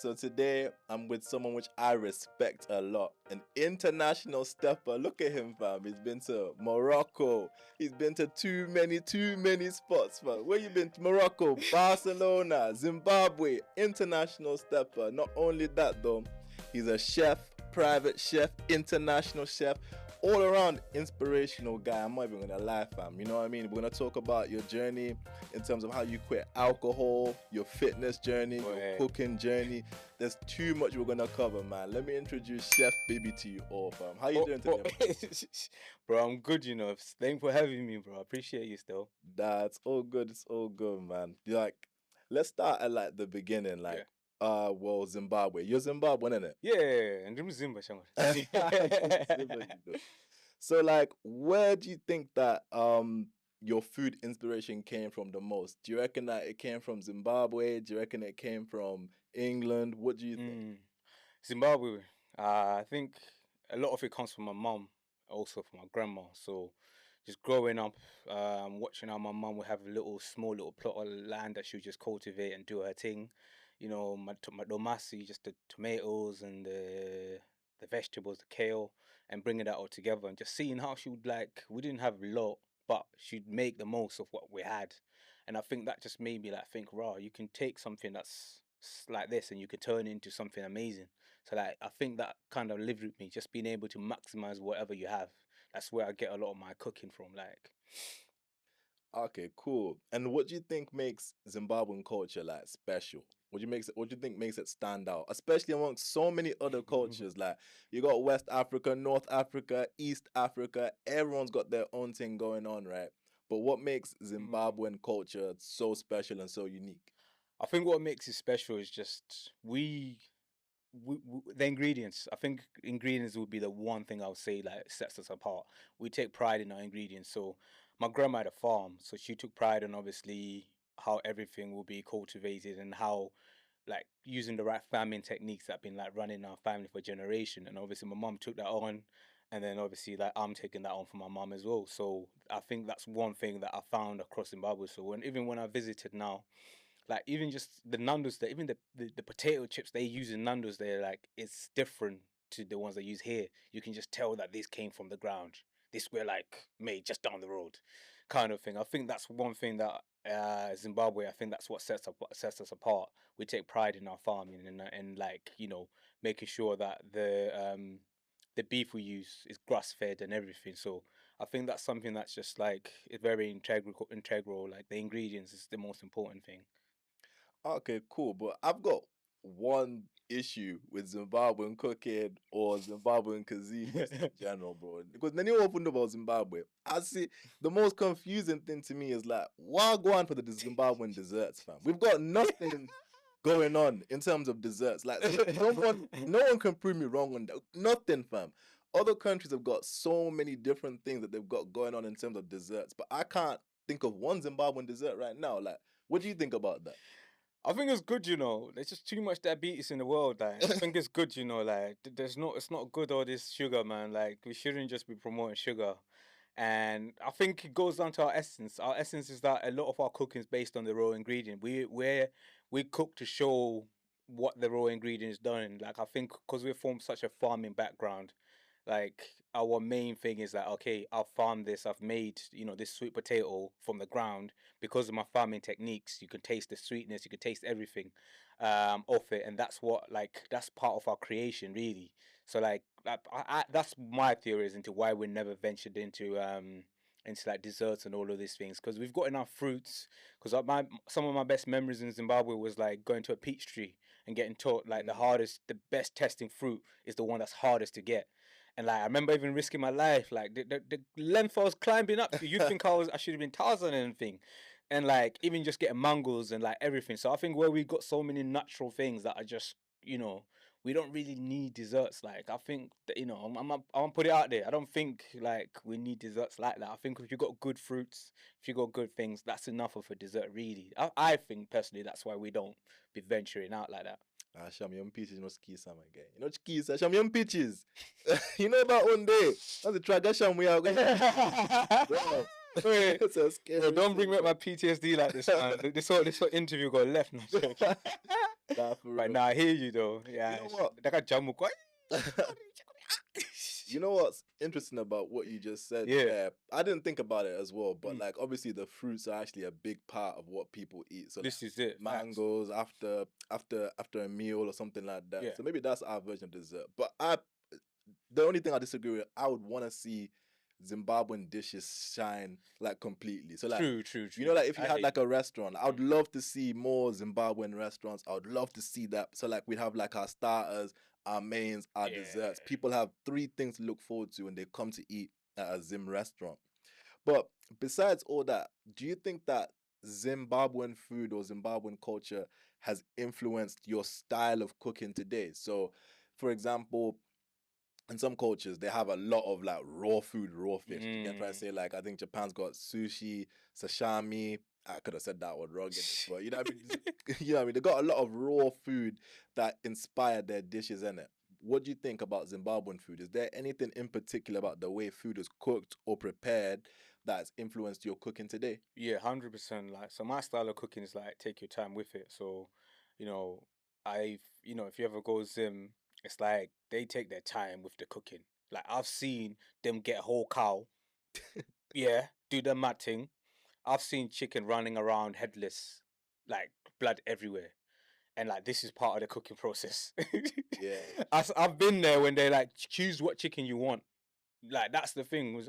So today I'm with someone which I respect a lot, an international stepper. Look at him, fam. He's been to Morocco. He's been to too many spots, fam. Where you been? To Morocco, Barcelona, Zimbabwe. International stepper. Not only that though, he's a chef, private chef, international chef, all around inspirational guy. I'm not even gonna lie, fam. You know what I mean? We're gonna talk about your journey in terms of how you quit alcohol, your fitness journey, your cooking journey. There's too much we're gonna cover, man. Let me introduce Chef Bibby to you all, fam. How you doing today, Bro, I'm good, you know. Thanks for having me, bro. I appreciate you still. That's all good. It's all good, man. Like, let's start at like the beginning, like. Well, Zimbabwe. You're Zimbabwean, innit? Yeah, and Zimba. So, like, where do you think that your food inspiration came from the most? Do you reckon that it came from Zimbabwe? Do you reckon it came from England? What do you think? Zimbabwe. I think a lot of it comes from my mum, also from my grandma. So, just growing up, watching how my mum would have a small little plot of land that she would just cultivate and do her thing. You know, my domasi, just the tomatoes and the vegetables, the kale, and bringing that all together and just seeing how she would we didn't have a lot, but she'd make the most of what we had. And I think that just made me think, raw, you can take something that's like this and you can turn it into something amazing. So I think that kind of lived with me, just being able to maximize whatever you have. That's where I get a lot of my cooking from, Okay, cool. And what do you think makes Zimbabwean culture special? What do you think makes it stand out, especially amongst so many other cultures? Like you got West Africa, North Africa, East Africa. Everyone's got their own thing going on, right? But what makes Zimbabwean culture so special and so unique? I think what makes it special is just the ingredients. I think ingredients would be the one thing I would say sets us apart. We take pride in our ingredients. So my grandma had a farm, so she took pride in obviously how everything will be cultivated and how using the right farming techniques that have been running our family for generation. And obviously my mom took that on, and then obviously I'm taking that on for my mom as well. So I think that's one thing that I found across Zimbabwe. So even when I visited now, even just the Nandos there, even the potato chips they use in Nandos there, it's different to the ones they use here. You can just tell that this came from the ground. This were made just down the road, kind of thing. I think that's one thing that Zimbabwe. I think that's what sets us apart. We take pride in our farming and making sure that the beef we use is grass fed and everything. So I think that's something that's just it's very integral. Like the ingredients is the most important thing. Okay, cool. But I've got one issue with Zimbabwean cooking or Zimbabwean cuisine in general, bro. Because when you open about Zimbabwe, I see the most confusing thing to me is why go on for the Zimbabwean desserts, fam? We've got nothing going on in terms of desserts. No one can prove me wrong on that. Nothing, fam. Other countries have got so many different things that they've got going on in terms of desserts, but I can't think of one Zimbabwean dessert right now. What do you think about that? I think it's good, you know. There's just too much diabetes in the world. I think it's good, you know. It's not good all this sugar, man. We shouldn't just be promoting sugar. And I think it goes down to our essence. Our essence is that a lot of our cooking is based on the raw ingredient. We cook to show what the raw ingredient is done. I think because we're from such a farming background, our main thing is okay, I've farmed this, I've made this sweet potato from the ground because of my farming techniques. You can taste the sweetness, you can taste everything of it, and that's what that's part of our creation really. So that's my theories into why we never ventured into desserts and all of these things, because we've got enough fruits. Because some of my best memories in Zimbabwe was going to a peach tree and getting taught the best testing fruit is the one that's hardest to get. And I remember even risking my life, the length I was climbing up. You'd think I should have been Tarzan and anything, and even just getting mangoes and everything. So I think where we got so many natural things that are just we don't really need desserts. I think that, I'm gonna put it out there. I don't think we need desserts like that. I think if you got good fruits, if you got good things, that's enough of a dessert really. I think personally that's why we don't be venturing out like that. Sham young peaches, ski some again. Skis, sham young peaches. You know about one day. That's the tradition we are going. Wait, so scary. Bro, don't bring back my PTSD like this, man. This whole interview got left. Nah, for But real. nah, I hear you though. Yeah. You know what? That got jamu quite. You know what's interesting about what you just said? Yeah. Yeah, I didn't think about it as well, but Mm. like obviously the fruits are actually a big part of what people eat. So This like, is it. Facts. mangoes after a meal or something like that. Yeah. So maybe that's our version of dessert. But the only thing I disagree with, I would want to see Zimbabwean dishes shine like completely. So like, True. you know, like if you I had hate- like a restaurant, I would love to see more Zimbabwean restaurants. I would love to see that. So like we'd have like our starters, our mains, our desserts. Yeah. People have 3 things to look forward to when they come to eat at a Zim restaurant. But besides all that, do you think that Zimbabwean food or Zimbabwean culture has influenced your style of cooking today? So, for example, in some cultures they have a lot of like raw food, raw fish. You get what I say? Like I think Japan's got sushi, sashimi. I could have said that one wrong, but you know what I mean. You know what I mean. They got a lot of raw food that inspired their dishes in it. What do you think about Zimbabwean food? Is there anything in particular about the way food is cooked or prepared that's influenced your cooking today? Yeah, 100%. Like, so my style of cooking is like take your time with it. So, you know, if you ever go Zim, it's like they take their time with the cooking. Like I've seen them get a whole cow, yeah, do the matting. I've seen chicken running around headless, like blood everywhere. And like this is part of the cooking process. Yeah. I've been there when they like choose what chicken you want. Like that's the thing was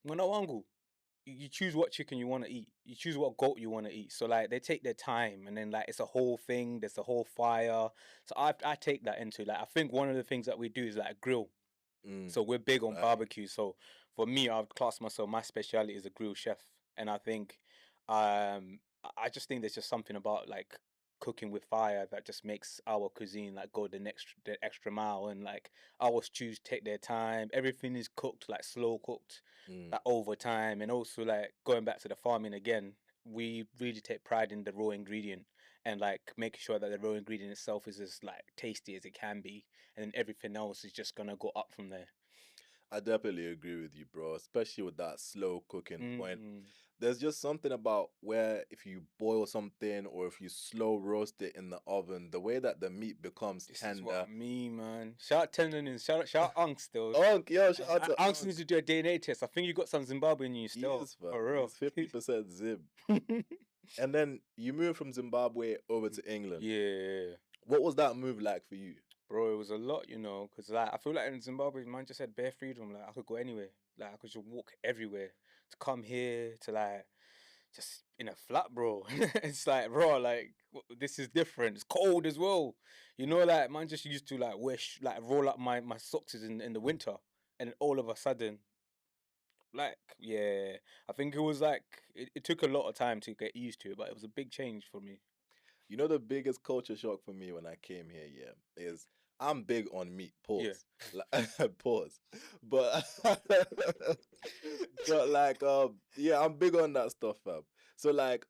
mwana you choose what chicken you want to eat. You choose what goat you want to eat. So like they take their time, and then like it's a whole thing. There's a whole fire. So I take that into like I think one of the things that we do is like grill. Mm, So we're big on right. barbecue. So for me, I've classed myself. My specialty is a grill chef, and I think I just think there's just something about like cooking with fire that just makes our cuisine like go the extra mile, and like our stews take their time. Everything is cooked like slow cooked Mm. like over time, and also like going back to the farming again, we really take pride in the raw ingredient and like making sure that the raw ingredient itself is as like tasty as it can be, and then everything else is just gonna go up from there. I definitely agree with you, bro, especially with that slow cooking point. Mm. There's just something about where if you boil something or if you slow roast it in the oven, the way that the meat becomes This is what tender. I mean, man. Shout out tendon, shout out Unks still. Oh, yo, shout out to Unks Unc. needs to do a DNA test. I think you got some Zimbabwe in you He still. is, fam. For real. He's 50% Zim. And then you moved from Zimbabwe over to England. Yeah. What was that move like for you? Bro, it was a lot, because like I feel like in Zimbabwe, man just had bare freedom. Like I could go anywhere. Like I could just walk everywhere. To come here to like just in a flat, bro. It's like, bro, like this is different. It's cold as well. Like man just used to like like roll up my socks in the winter, and all of a sudden, like yeah, I think it was like it took a lot of time to get used to it, but it was a big change for me. You know, the biggest culture shock for me when I came here, yeah, is I'm big on meat. Yeah. Pause. Like, pause. But but like yeah, I'm big on that stuff, fam. So like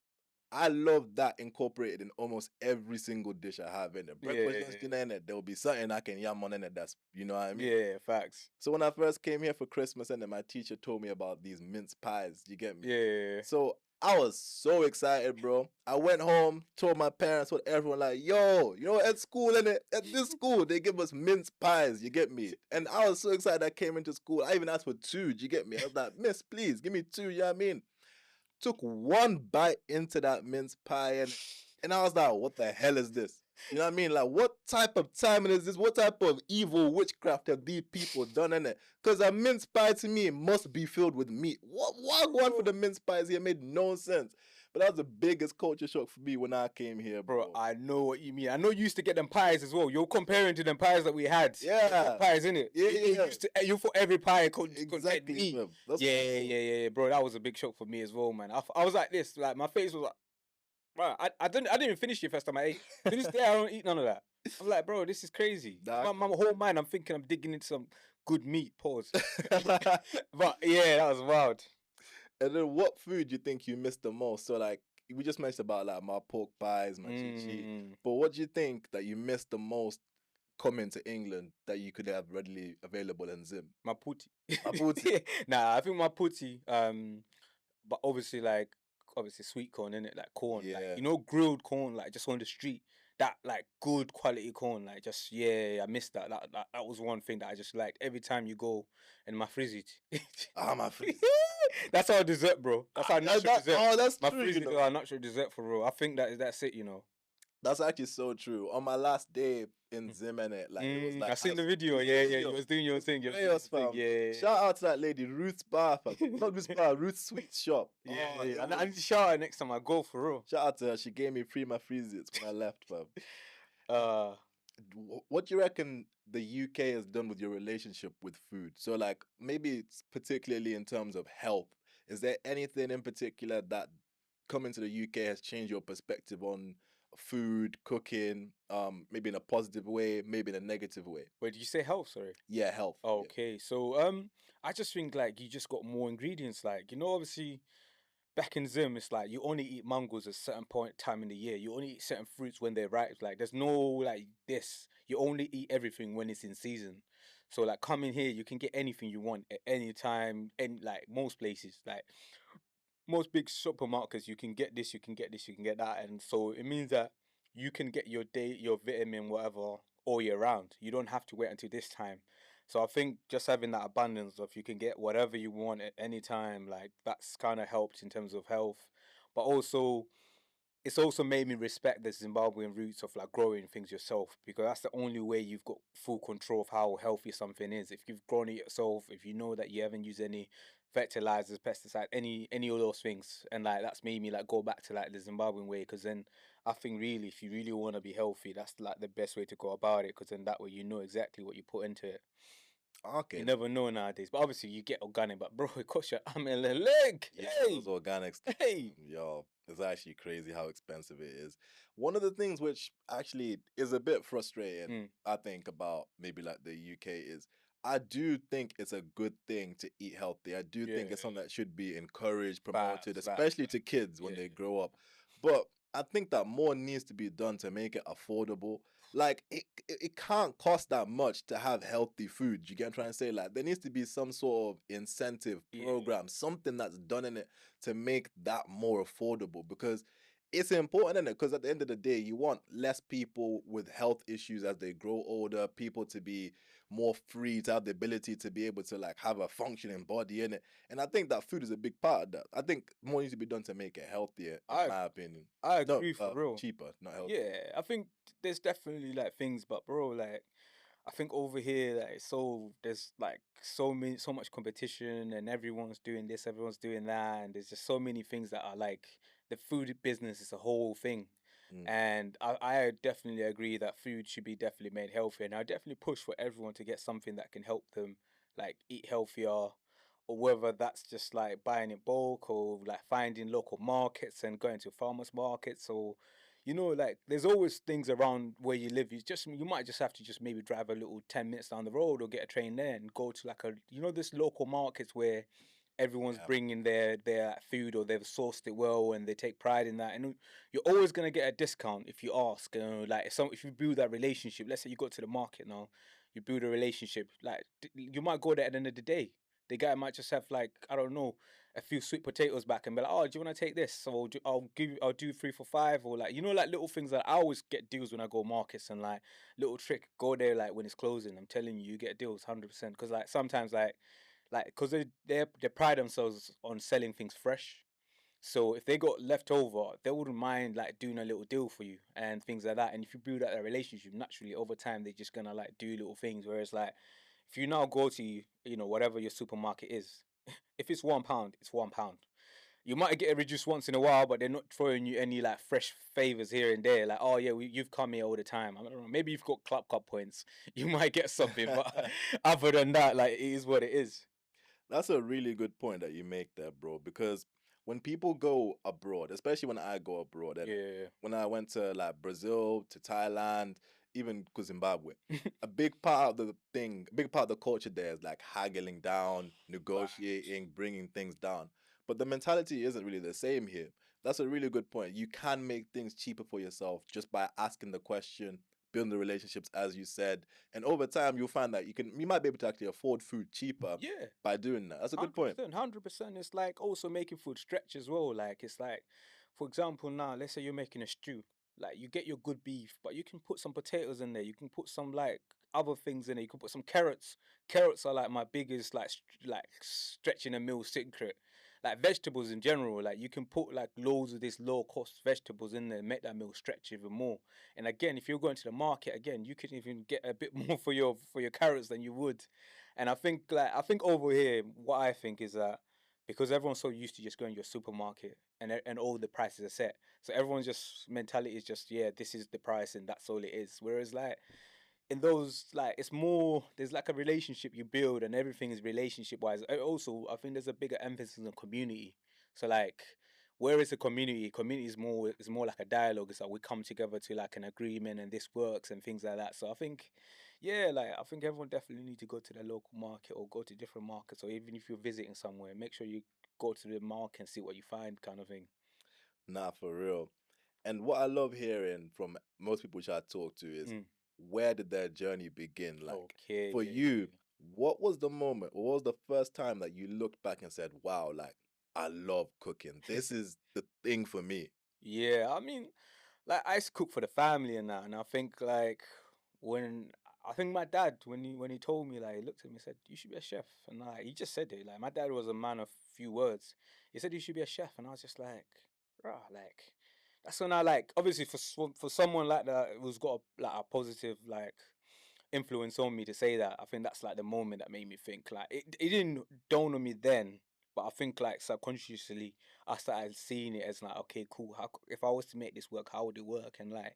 I love that incorporated in almost every single dish I have in it. Breakfast, lunch, dinner in it. There'll be something I can yam on in it. That's you know what I mean. Yeah, facts. So when I first came here for Christmas, and then my teacher told me about these mince pies. You get me? Yeah. So I was so excited, bro. I went home, told my parents, what everyone like, yo, at school, innit? At this school, they give us mince pies, you get me? And I was so excited I came into school. I even asked for 2, do you get me? I was like, miss, please, give me 2, you know what I mean? Took one bite into that mince pie, and I was like, what the hell is this? You know what I mean? Like, what type of timing is this? What type of evil witchcraft have these people done in it? Because a mince pie to me must be filled with meat. Why going for the mince pies here made no sense. But that was the biggest culture shock for me when I came here, bro. I know what you mean. I know you used to get them pies as well. You're comparing to them pies that we had. Yeah. Pies, innit? Yeah. You thought every pie could Exactly. meat. That's Yeah, bro. That was a big shock for me as well, man. I was like this, like my face was like, bro, I didn't even finish it first time I ate. To this day, I don't eat none of that. I'm like, bro, this is crazy. Nah. My whole mind, I'm thinking I'm digging into some good meat. Pause. But yeah, that was wild. And then what food do you think you missed the most? So like we just mentioned about like my pork pies, my chichi. But what do you think that you missed the most coming to England that you could have readily available in Zim? My putty. My putty. Nah, I think my putty. But obviously sweet corn in it, like corn, Yeah. like grilled corn, like just on the street. that like good quality corn. Like just I missed that. That was one thing that I just liked. Every time you go in my frizzy. Ah, my freeze. That's our dessert, bro. That's our natural dessert. Oh, that's My true. frizzy is our natural dessert for real. I think that's it. That's actually so true. On my last day in Zim, and it like it was like I seen the you video. see the Yeah. video? You was doing your thing. You was doing Chaos, your thing. fam. Yeah. Shout out to that lady, Ruth's Bar, fam. Not Ruth's Bar, Ruth's Sweet Shop. Yeah. Oh, it I need was- to shout her next time I go for real. Shout out to her. She gave me free my freezes when I left, fam. Uh, What do you reckon the UK has done with your relationship with food? So, like, maybe it's particularly in terms of health. Is there anything in particular that coming to the UK has changed your perspective on food, cooking, maybe in a positive way, maybe in a negative way? wait, did you say health? Sorry. Yeah, health. Yeah. Okay, so I just think like you just got more ingredients. Like obviously back in Zim, it's like you only eat mangoes at a certain point time in the year. You only eat certain fruits when they're ripe. Like there's no like this. You only eat everything when it's in season. So like coming here, you can get anything you want at any time. And like most places, like most big supermarkets, you can get this, you can get this, you can get that, and so it means that you can get your vitamin, whatever, all year round. You don't have to wait until this time. So I think just having that abundance of you can get whatever you want at any time, like that's kind of helped in terms of health, but also it's also made me respect the Zimbabwean roots of like growing things yourself because that's the only way you've got full control of how healthy something is. If you've grown it yourself, if you know that you haven't used any fertilizers, pesticide, any of those things, and like that's made me like go back to like the Zimbabwean way because then I think really if you really want to be healthy, that's like the best way to go about it because then that way you know exactly what you put into it. Okay. You never know nowadays, but obviously you get organic, but bro, it costs your arm and a leg. Yeah, Hey, those organics. hey. Yo, it's actually crazy how expensive it is. One of the things which actually is a bit frustrating, Mm. I think, about maybe like the UK is I do think it's a good thing to eat healthy. I do think it's Yeah. something that should be encouraged, promoted, Facts, especially to kids when Yeah. they grow up. But I think that more needs to be done to make it affordable. Like it can't cost that much to have healthy food. You get what I'm trying to say? Like there needs to be some sort of incentive Yeah. program, something that's done in it to make that more affordable because it's important in it because at the end of the day you want less people with health issues as they grow older, people to be more free, to have the ability to be able to like have a functioning body in it. And I think that food is a big part of that. I think more needs to be done to make it healthier, in I my opinion. I No, agree for real. cheaper, not healthy. Yeah, I think there's definitely like things, but bro, like I think over here, like there's like so much competition, and everyone's doing this, everyone's doing that, and there's just so many things that are like the food business is a whole thing. Mm. And I definitely agree that food should be definitely made healthier, and I definitely push for everyone to get something that can help them like eat healthier, or whether that's just like buying in bulk or like finding local markets and going to farmers markets or like there's always things around where you live. You might just have to just maybe drive a little 10 minutes down the road or get a train there and go to like this local markets where everyone's Yeah. bringing their food or they've sourced it well and they take pride in that, and you're always going to get a discount if you ask. Like if you build that relationship, let's say you go to the market now, you build a relationship, like you might go there at the end of the day, the guy might just have like, I don't know, a few sweet potatoes back and be like, oh, do you want to take this? So I'll do 3 for 5, or like like little things that I always get deals when I go markets, and like little trick, go there like when it's closing. I'm telling you, you get deals 100% because like sometimes because they pride themselves on selling things fresh. So if they got leftover, they wouldn't mind like doing a little deal for you and things like that. And if you build that relationship, naturally over time they're just gonna like do little things. Whereas like if you now go to whatever your supermarket is, if it's £1, it's £1. You might get it reduced once in a while, but they're not throwing you any like fresh favors here and there. Like, oh yeah, you've come here all the time. I don't know, maybe you've got Club Cup points, you might get something. But other than that, like it is what it is. That's a really good point that you make there, bro. Because when people go abroad, especially when I go abroad, and Yeah. when I went to like Brazil, to Thailand, even to Zimbabwe, a big part of the thing, a big part of the culture there is like haggling down, negotiating, bringing things down. But the mentality isn't really the same here. That's a really good point. You can make things cheaper for yourself just by asking the question, building the relationships, as you said, and over time you'll find that you might be able to actually afford food cheaper Yeah. by doing that. That's a good point. 100%. It's like also making food stretch as well. Like it's like, for example, now let's say you're making a stew. Like you get your good beef, but you can put some potatoes in there. You can put some like other things in there. You can put some carrots. Carrots are like my biggest like like stretching a meal secret. Like vegetables in general, like you can put like loads of this low cost vegetables in there, make that meal stretch even more. And again, if you're going to the market again, you can even get a bit more for your carrots than you would. And I think over here, what I think is that because everyone's so used to just going to your supermarket and all the prices are set, so everyone's just mentality is just yeah, this is the price and that's all it is. Whereas like in those like it's more there's like a relationship you build and everything is relationship wise. Also, I think there's a bigger emphasis on community. So like where is the community? Community is more like a dialogue. It's like we come together to like an agreement and this works and things like that. So I think yeah, like I think everyone definitely need to go to their local market or go to different markets or even if you're visiting somewhere, make sure you go to the market and see what you find kind of thing. Nah, for real. And what I love hearing from most people which I talk to is Mm. where did their journey begin? Like Okay, for yeah, yeah, you, what was the moment or what was the first time that you looked back and said, wow, like I love cooking. yeah. This is the thing for me. Yeah, I mean, like I used to cook for the family and that, and I think like when I think my dad when he told me like he looked at me and said you should be a chef and like he just said it like my dad was a man of few words. He said you should be a chef and I was just like, rah, like that's when I like obviously for someone like that who's got like a positive like influence on me to say that. I think that's like the moment that made me think. Like it didn't dawn on me then, but I think like subconsciously I started seeing it as like, okay, cool. If I was to make this work, how would it work? And like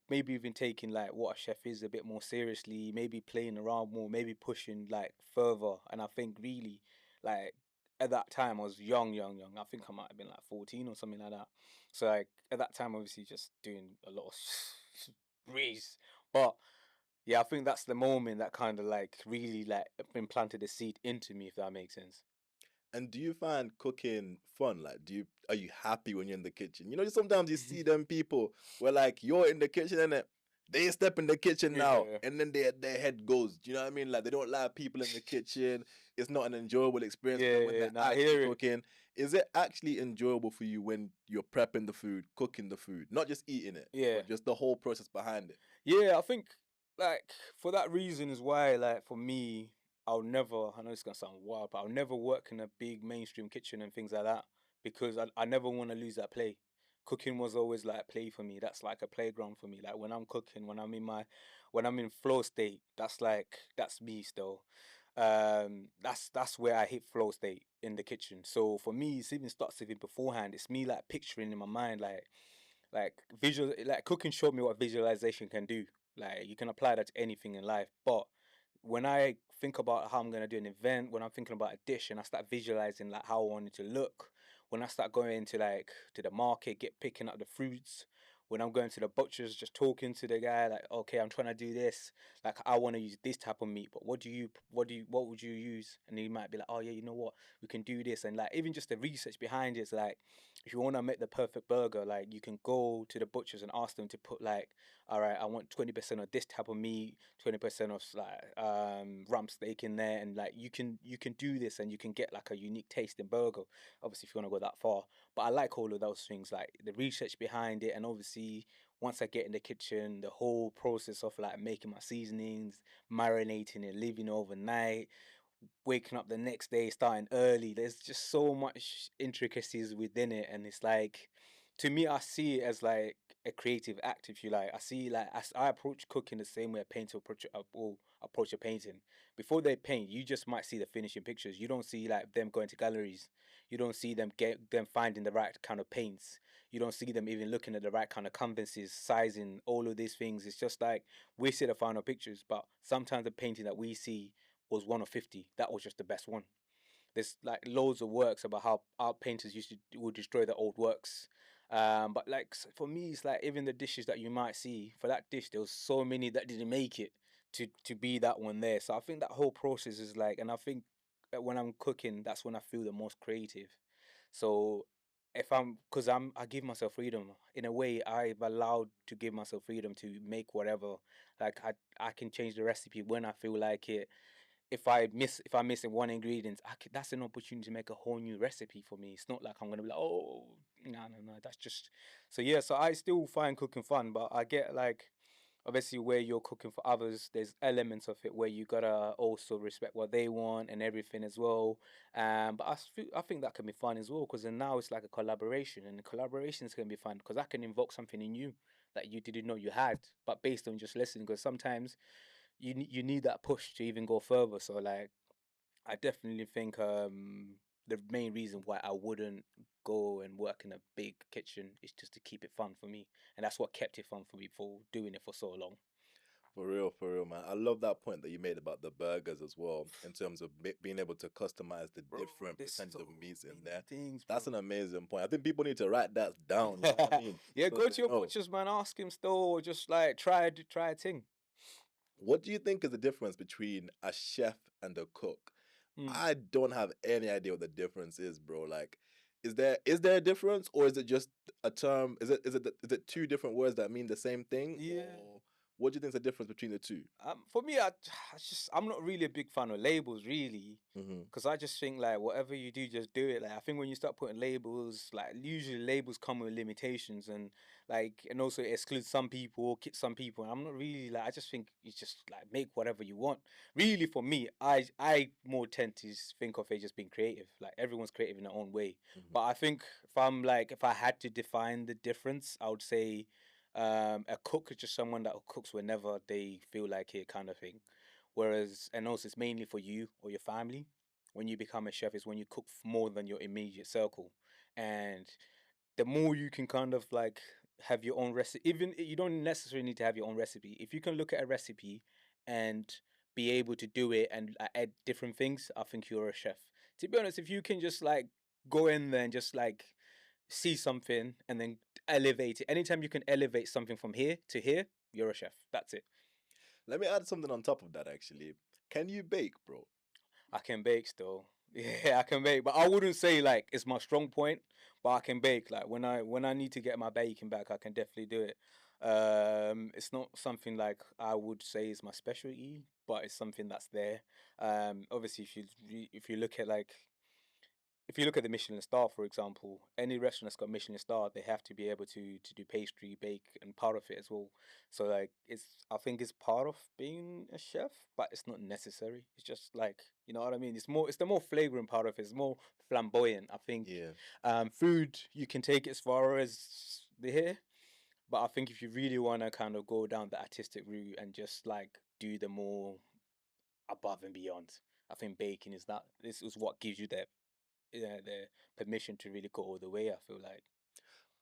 maybe even taking like what a chef is a bit more seriously, maybe playing around more, maybe pushing like further. And I think really like at that time I was young. I think I might have been like 14 or something like that. So like at that time obviously just doing a lot of breeze. But yeah, I think that's the moment that kind of like really like implanted a seed into me, if that makes sense. And do you find cooking fun? Like, are you happy when you're in the kitchen? You know, sometimes you see them people where like you're in the kitchen and they step in the kitchen now, Yeah, and then their head goes. Do you know what I mean? Like they don't like people in the kitchen. It's not an enjoyable experience for them when yeah. they're Now I actually hear it. cooking. Is it actually enjoyable for you when you're prepping the food, cooking the food, not just eating it, Yeah, but just the whole process behind it? yeah. I think like for that reason is why like for me, I'll never. I know it's gonna sound wild, but I'll never work in a big mainstream kitchen and things like that because I never want to lose that play. Cooking was always like play for me. That's like a playground for me. Like when I'm cooking, when I'm in flow state, that's me still. That's where I hit flow state in the kitchen. So for me, it's even starts even beforehand. It's me like picturing in my mind like visual like cooking showed me what visualization can do. Like you can apply that to anything in life. But when I think about how I'm gonna do an event, when I'm thinking about a dish and I start visualizing like how I want it to look, when I start going into like to the market, get picking up the fruits, when I'm going to the butchers, just talking to the guy, like, okay, I'm trying to do this, like I want to use this type of meat, but what would you use? And he might be like, oh yeah, you know what, we can do this, and like even just the research behind it is like if you want to make the perfect burger, like you can go to the butchers and ask them to put like, all right, I want 20% of this type of meat, 20% of like rump steak in there, and like you can do this and you can get like a unique tasting burger. Obviously, if you want to go that far, but I like all of those things, like the research behind it, and obviously once I get in the kitchen, the whole process of like making my seasonings, marinating it, leaving it overnight, waking up the next day, starting early. There's just so much intricacies within it, and it's like, to me, I see it as like a creative act, if you like. I see like I approach cooking the same way a painter will approach a painting. Before they paint, you just might see the finishing pictures. You don't see like them going to galleries. You don't see them finding the right kind of paints. You don't see them even looking at the right kind of canvases, sizing, all of these things. It's just like we see the final pictures, but sometimes the painting that we see was one of 50. That was just the best one. There's like loads of works about how art painters used to would destroy the old works. But like for me, it's like even the dishes that you might see for that dish, there was so many that didn't make it to be that one there. So I think that whole process is like, and I think that when I'm cooking, that's when I feel the most creative. So if because I give myself freedom in a way. I've allowed to give myself freedom to make whatever. Like I can change the recipe when I feel like it. If I'm missing one ingredient, that's an opportunity to make a whole new recipe for me. It's not like I'm gonna be like, oh, no, that's just so yeah. So I still find cooking fun, but I get like obviously where you're cooking for others, there's elements of it where you gotta also respect what they want and everything as well. But I think that can be fun as well because then now it's like a collaboration, and the collaborations can be fun because that can invoke something in you that you didn't know you had, but based on just listening. Because sometimes you need that push to even go further. So like I definitely think the main reason why I wouldn't go and work in a big kitchen is just to keep it fun for me, and that's what kept it fun for me for doing it for so long. For real, man. I love that point that you made about the burgers as well, in terms of being able to customize the Bro, different there's percentage so of meats in many there. things, bro. That's an amazing point. I think people need to write that down. You know what I mean? Yeah, So go they to your know. butchers, man. Ask him still, or just like try a thing. What do you think is the difference between a chef and a cook? Mm. I don't have any idea what the difference is, bro. Like, is there a difference, or is it just a term? Is it two different words that mean the same thing, Yeah. or what do you think is the difference between the two? For me, I'm not really a big fan of labels, really, Mm-hmm. because I just think like whatever you do, just do it. Like I think when you start putting labels, like usually labels come with limitations and and also it excludes some people, or keep some people. And I'm not really like I just think you just like make whatever you want. Really, for me, I more tend to think of it just being creative. Like everyone's creative in their own way. Mm-hmm. But I think if I had to define the difference, I would say a cook is just someone that cooks whenever they feel like it, kind of thing. Whereas, and also it's mainly for you or your family. When you become a chef, is when you cook more than your immediate circle, and the more you can kind of like have your own recipe. Even you don't necessarily need to have your own recipe. If you can look at a recipe and be able to do it and add different things, I think you're a chef. To be honest, if you can just like go in there and just like see something and then elevate it. Anytime you can elevate something from here to here, you're a chef. That's it. Let me add something on top of that. Actually, can you bake, bro? I can bake still. Yeah, I can bake, but I wouldn't say like it's my strong point. But I can bake. Like when I need to get my baking back, I can definitely do it. It's not something like I would say is my specialty, but it's something that's there. Obviously, if you look at the Michelin star, for example, any restaurant that's got Michelin star, they have to be able to do pastry, bake, and part of it as well. So like I think it's part of being a chef, but it's not necessary. It's just like you know what I mean. It's the more flavoring part of it. It's more flamboyant. I think Yeah. food you can take as far as the here, but I think if you really want to kind of go down the artistic route and just like do the more above and beyond, I think baking is that. This is what gives you that the permission to really go all the way. I feel like.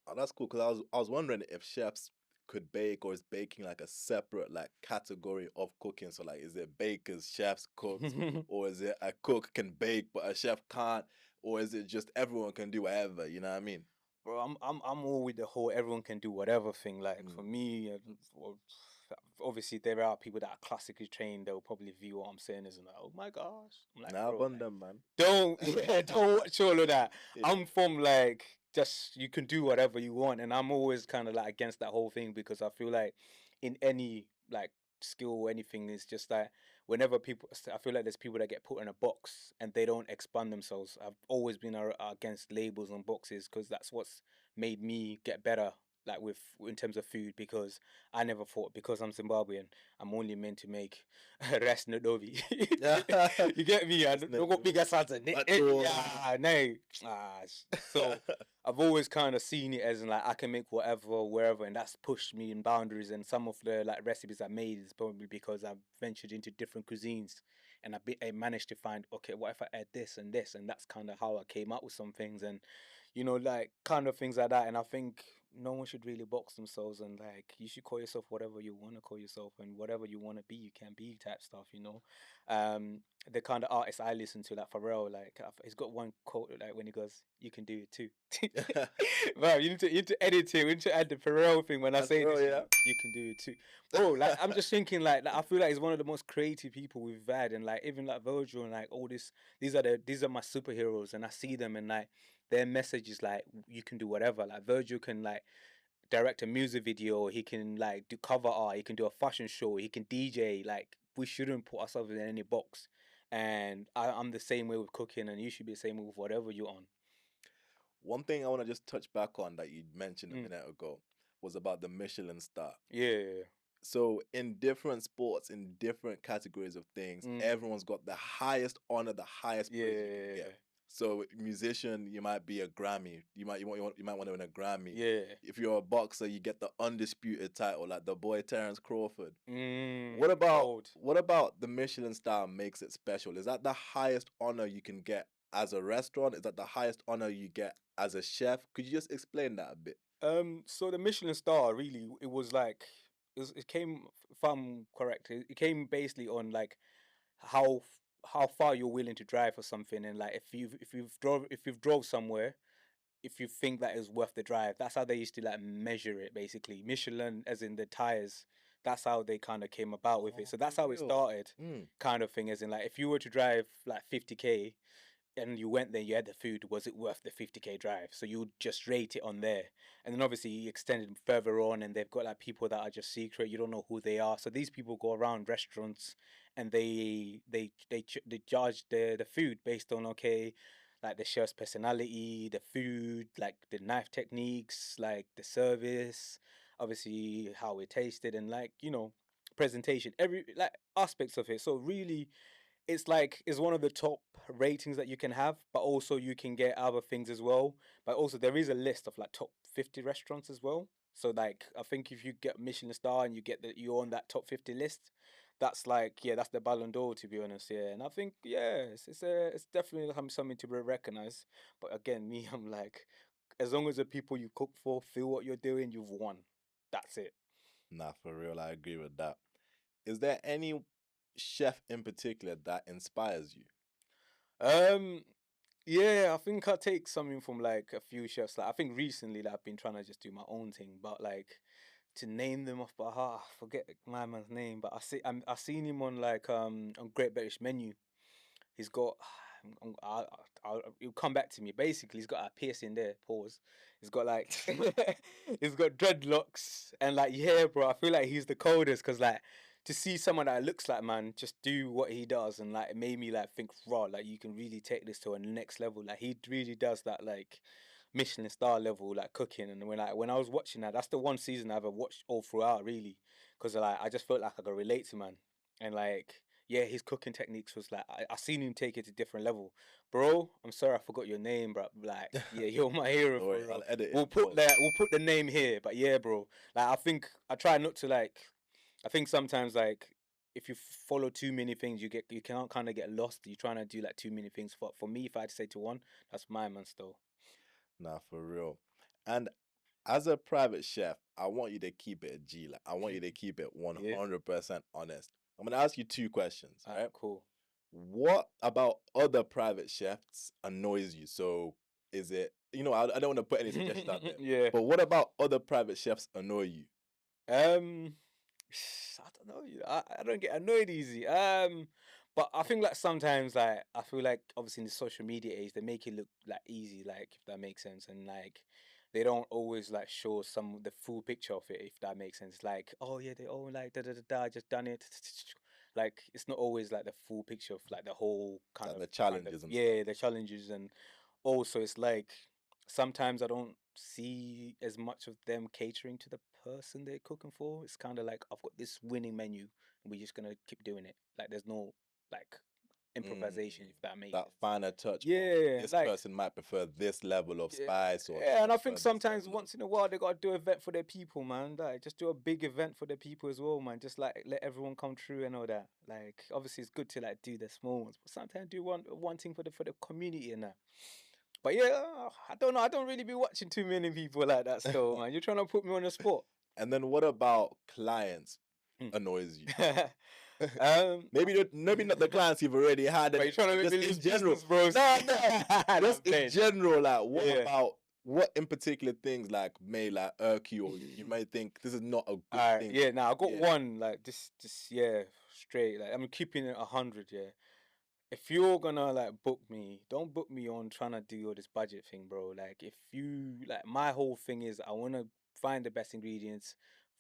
Oh, that's cool because I was wondering if chefs could bake, or is baking like a separate like category of cooking. So like, is it bakers, chefs, cooks, or is it a cook can bake but a chef can't, or is it just everyone can do whatever? You know what I mean? Bro, I'm all with the whole everyone can do whatever thing. Like Mm. for me, obviously there are people that are classically trained. They'll probably view what I'm saying as like, oh my gosh. I'm like, Nah, bro, bun like, them, man. don't yeah, don't watch all of that. Yeah. I'm from like just you can do whatever you want, and I'm always kind of like against that whole thing because I feel like in any like skill or anything, it's just that whenever people, I feel like there's people that get put in a box and they don't expand themselves. I've always been against labels on boxes because that's what's made me get better. Like with in terms of food, because I never thought because I'm Zimbabwean, I'm only meant to make rice nodovi. You get me? I That's don't go bigger salsa. But no. Yeah, no. So I've always kind of seen it as in, like I can make whatever, wherever, and that's pushed me in boundaries. And some of the like recipes I made is probably because I've ventured into different cuisines, and I managed to find okay, what if I add this and this, and that's kind of how I came up with some things, and like kind of things like that. And I think no one should really box themselves, and like you should call yourself whatever you want to call yourself, and whatever you want to be, you can be type stuff. The kind of artists I listen to, like Pharrell, like he's got one quote like when he goes, "You can do it too." Bro, you need to edit it. We need to add the Pharrell thing when I That's say real, this. yeah. You can do it too, bro. Like I'm just thinking, like I feel like he's one of the most creative people we've had, and like even like Virgil and like all this. These are my superheroes, and I see them, and like their message is like you can do whatever. Like Virgil can like direct a music video, he can like do cover art, he can do a fashion show, he can DJ. Like we shouldn't put ourselves in any box. And I'm the same way with cooking, and you should be the same way with whatever you're on. One thing I want to just touch back on that you mentioned a Mm. minute ago was about the Michelin star. Yeah. So in different sports, in different categories of things, Mm. everyone's got the highest honor, the highest praise you can Yeah. get. So musician, you might be a Grammy. You might want to win a Grammy. Yeah. If you're a boxer, you get the undisputed title, like the boy Terence Crawford. Mm. What about Gold. the Michelin star makes it special? Is that the highest honor you can get as a restaurant? Is that the highest honor you get as a chef? Could you just explain that a bit? So the Michelin star really, it was like it came, if I'm correct, it came basically on like how how far you're willing to drive for something, and like if you've drove somewhere, if you think that is worth the drive. That's how they used to like measure it basically. Michelin, as in the tires. That's how they kind of came about with it. Oh, So for that's how it real? started, Mm. kind of thing. As in, like, if you were to drive like 50k and you went there, you had the food. Was it worth the 50k drive? So you would just rate it on there, and then obviously you extended further on, and they've got like people that are just secret. You don't know who they are. So these people go around restaurants, and they judge the food based on, okay, like the chef's personality, the food, like the knife techniques, like the service, obviously how it tasted, and like, presentation, every like aspects of it. So really, it's like it's one of the top ratings that you can have, but also you can get other things as well. But also there is a list of like top 50 restaurants as well. So like I think if you get Michelin star and you get that you're on that top 50 list, that's like, yeah, that's the Ballon d'Or, to be honest. Yeah, and I think, yeah, it's definitely something to be recognized. But again, me, I'm like, as long as the people you cook for feel what you're doing, you've won. That's it. Nah, for real, I agree with that. Is there any chef in particular that inspires you? Um, Yeah, I think I take something from like a few chefs. Like I think recently, like I've been trying to just do my own thing, but like to name them off by heart, I forget my man's name. But I seen him on like on Great British Menu. He's got, he'll come back to me. Basically, he's got a piercing there. Pause. He's got like, he's got dreadlocks, and like, yeah, bro. I feel like he's the coldest because like to see someone that looks like man just do what he does, and like it made me like think, raw, like you can really take this to a next level. Like he really does that, like Michelin star level like cooking. And when I was watching that, that's the one season I've ever watched all throughout really, because like I just felt like I could relate to man, and like, yeah, his cooking techniques was like I seen him take it to different level. Bro, I'm sorry I forgot your name, bro. Like, yeah, you're my hero Don't for worry, real. I'll edit it. We'll put the name here, but yeah, bro. Like I think I try not to like, I think sometimes like if you follow too many things, you can't kind of get lost. You're trying to do like too many things. For me, if I had to say to one, that's my man still. Nah, for real. And as a private chef, I want you to keep it a G. Like I want you to keep it Yeah. 100% honest. I'm gonna ask you two questions, Alright, right? cool. What about other private chefs annoys you? So is it, I don't want to put any suggestions out there, Yeah. but what about other private chefs annoy you? Um, I don't know. I don't get annoyed easy. But I think like sometimes like I feel like obviously in the social media age they make it look like easy, like if that makes sense, and like they don't always like show the full picture of it, if that makes sense. Like, oh yeah, they all like da da da da, I just done it. Like it's not always like the full picture of like the whole Like the kind of, challenges and stuff. yeah, the challenges. And also it's like sometimes I don't see as much of them catering to the person they're cooking for. It's kind of like I've got this winning menu and we're just gonna keep doing it. Like there's no like Mm, improvisation, if that makes that sense. finer touch of Yeah, this like, person might prefer this level of yeah, spice or yeah, and I think prefer this sometimes level of. once in a while they gotta do an event for their people, man. Like just do a big event for their people as well, man. Just like let everyone come through and all that. Like obviously it's good to like do the small ones, but sometimes do one thing for the community and that. But yeah, I don't know. I don't really be watching too many people like that still, man. You're trying to put me on the spot. And then what about clients Mm. annoys you? um, Maybe not the clients you've already had, but and you're trying to make just me lose in general. business, bro. No, no, Nah, I'm just in playing. general. Like, Yeah. what in particular things like may like irk you, or you may think this is not a good Alright, thing. yeah. Now I got Yeah. one like this, yeah, straight. Like I'm keeping it 100, yeah. If you're gonna like book me, don't book me on trying to do all this budget thing, bro. Like if you like, my whole thing is I wanna find the best ingredients,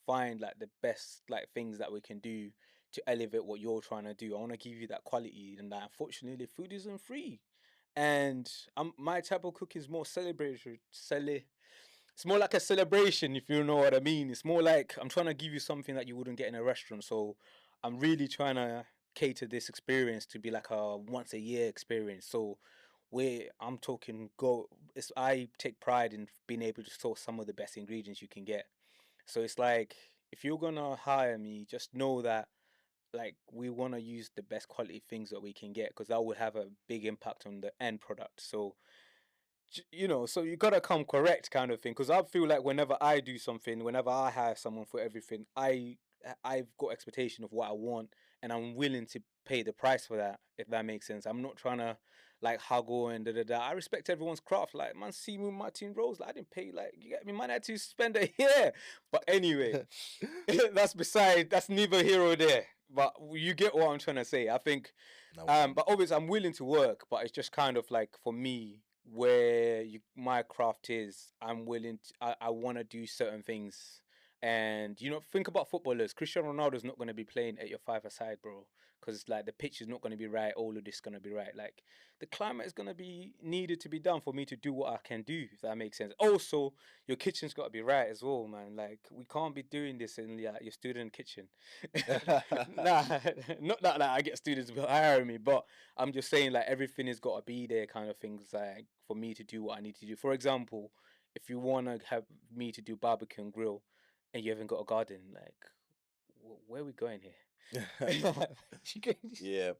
find like the best like things that we can do to elevate what you're trying to do. I wanna give you that quality, and that unfortunately food isn't free. And my type of cooking is more celebratory. It's more like a celebration, if you know what I mean. It's more like I'm trying to give you something that you wouldn't get in a restaurant. So I'm really trying to cater this experience to be like a once a year experience. So where I'm talking go, it's I take pride in being able to source some of the best ingredients you can get. So it's like if you're gonna hire me, just know that like we want to use the best quality things that we can get because that will have a big impact on the end product. So so you gotta come correct kind of thing. Because I feel like whenever I do something, whenever I hire someone for everything, I've got expectation of what I want, and I'm willing to pay the price for that. If that makes sense, I'm not trying to like haggle and da da da. I respect everyone's craft. Like man, see me my team roles. Like, I didn't pay. Like you get me, man. I had to spend a year. But anyway, that's neither here or there. But you get what I'm trying to say. I think No, but obviously, I'm willing to work, but it's just kind of like for me, where my craft is, I'm willing to, I want to do certain things. And, think about footballers. Cristiano Ronaldo's not going to be playing at your five-a-side, bro. Because, like, the pitch is not going to be right. All of this is going to be right. Like, the climate is going to be needed to be done for me to do what I can do, if that makes sense. Also, your kitchen's got to be right as well, man. Like, we can't be doing this in your student kitchen. Nah, not that like, I get students to hire me, but I'm just saying like everything has got to be there, kind of things like for me to do what I need to do. For example, if you want to have me to do barbecue and grill, and you haven't got a garden, like where are we going here? Yeah.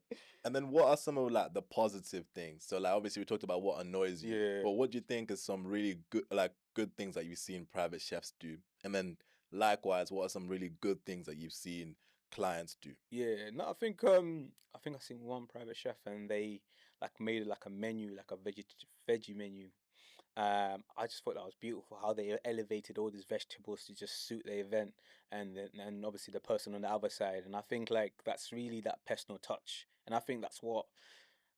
And then what are some of like the positive things? So like obviously we talked about what annoys you, Yeah. but what do you think is some really good things that you've seen private chefs do? And then likewise, what are some really good things that you've seen clients do? Yeah, no, I think I seen one private chef and they like made like a menu, like a veggie menu. I just thought that was beautiful how they elevated all these vegetables to just suit the event, and obviously the person on the other side. And I think like that's really that personal touch. And I think that's what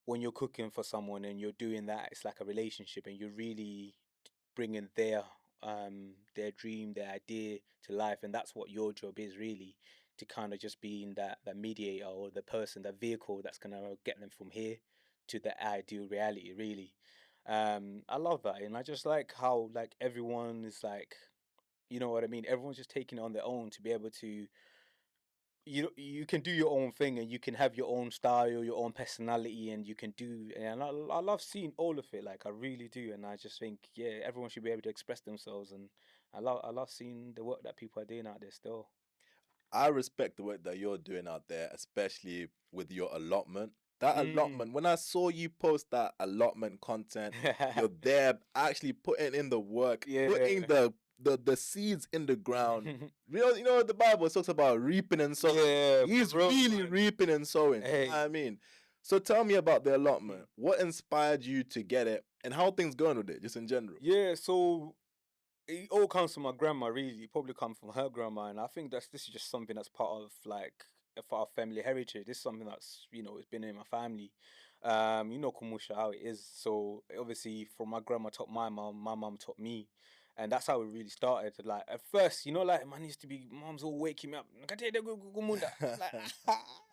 when you're cooking for someone and you're doing that, it's like a relationship, and you're really bringing their dream, their idea to life, and that's what your job is really, to kind of just being that mediator or the person, that vehicle that's gonna get them from here to the ideal reality, really. I love that, and I just like how like everyone is like, you know what I mean. Everyone's just taking it on their own to be able to you can do your own thing and you can have your own style, your own personality, and you can do. And I love seeing all of it, like I really do. And I just think yeah, everyone should be able to express themselves, and I love seeing the work that people are doing out there still. I respect the work that you're doing out there, especially with your allotment. That Mm. allotment, when I saw you post that allotment content, you're there actually putting in the work, putting Yeah. the seeds in the ground. You know the Bible talks about reaping and sowing. Yeah, He's for real, really man. reaping and sowing. You know Hey. what I mean? So tell me about the allotment. What inspired you to get it and how are things going with it, just in general? Yeah, so it all comes from my grandma, really. It probably comes from her grandma, and I think this is just something that's part of like a part of family heritage. This is something that's it's been in my family. Kumusha how it is. So obviously, from my grandma taught my mom taught me, and that's how it really started. Like at first, like man used to be mom's all waking me up. Like, I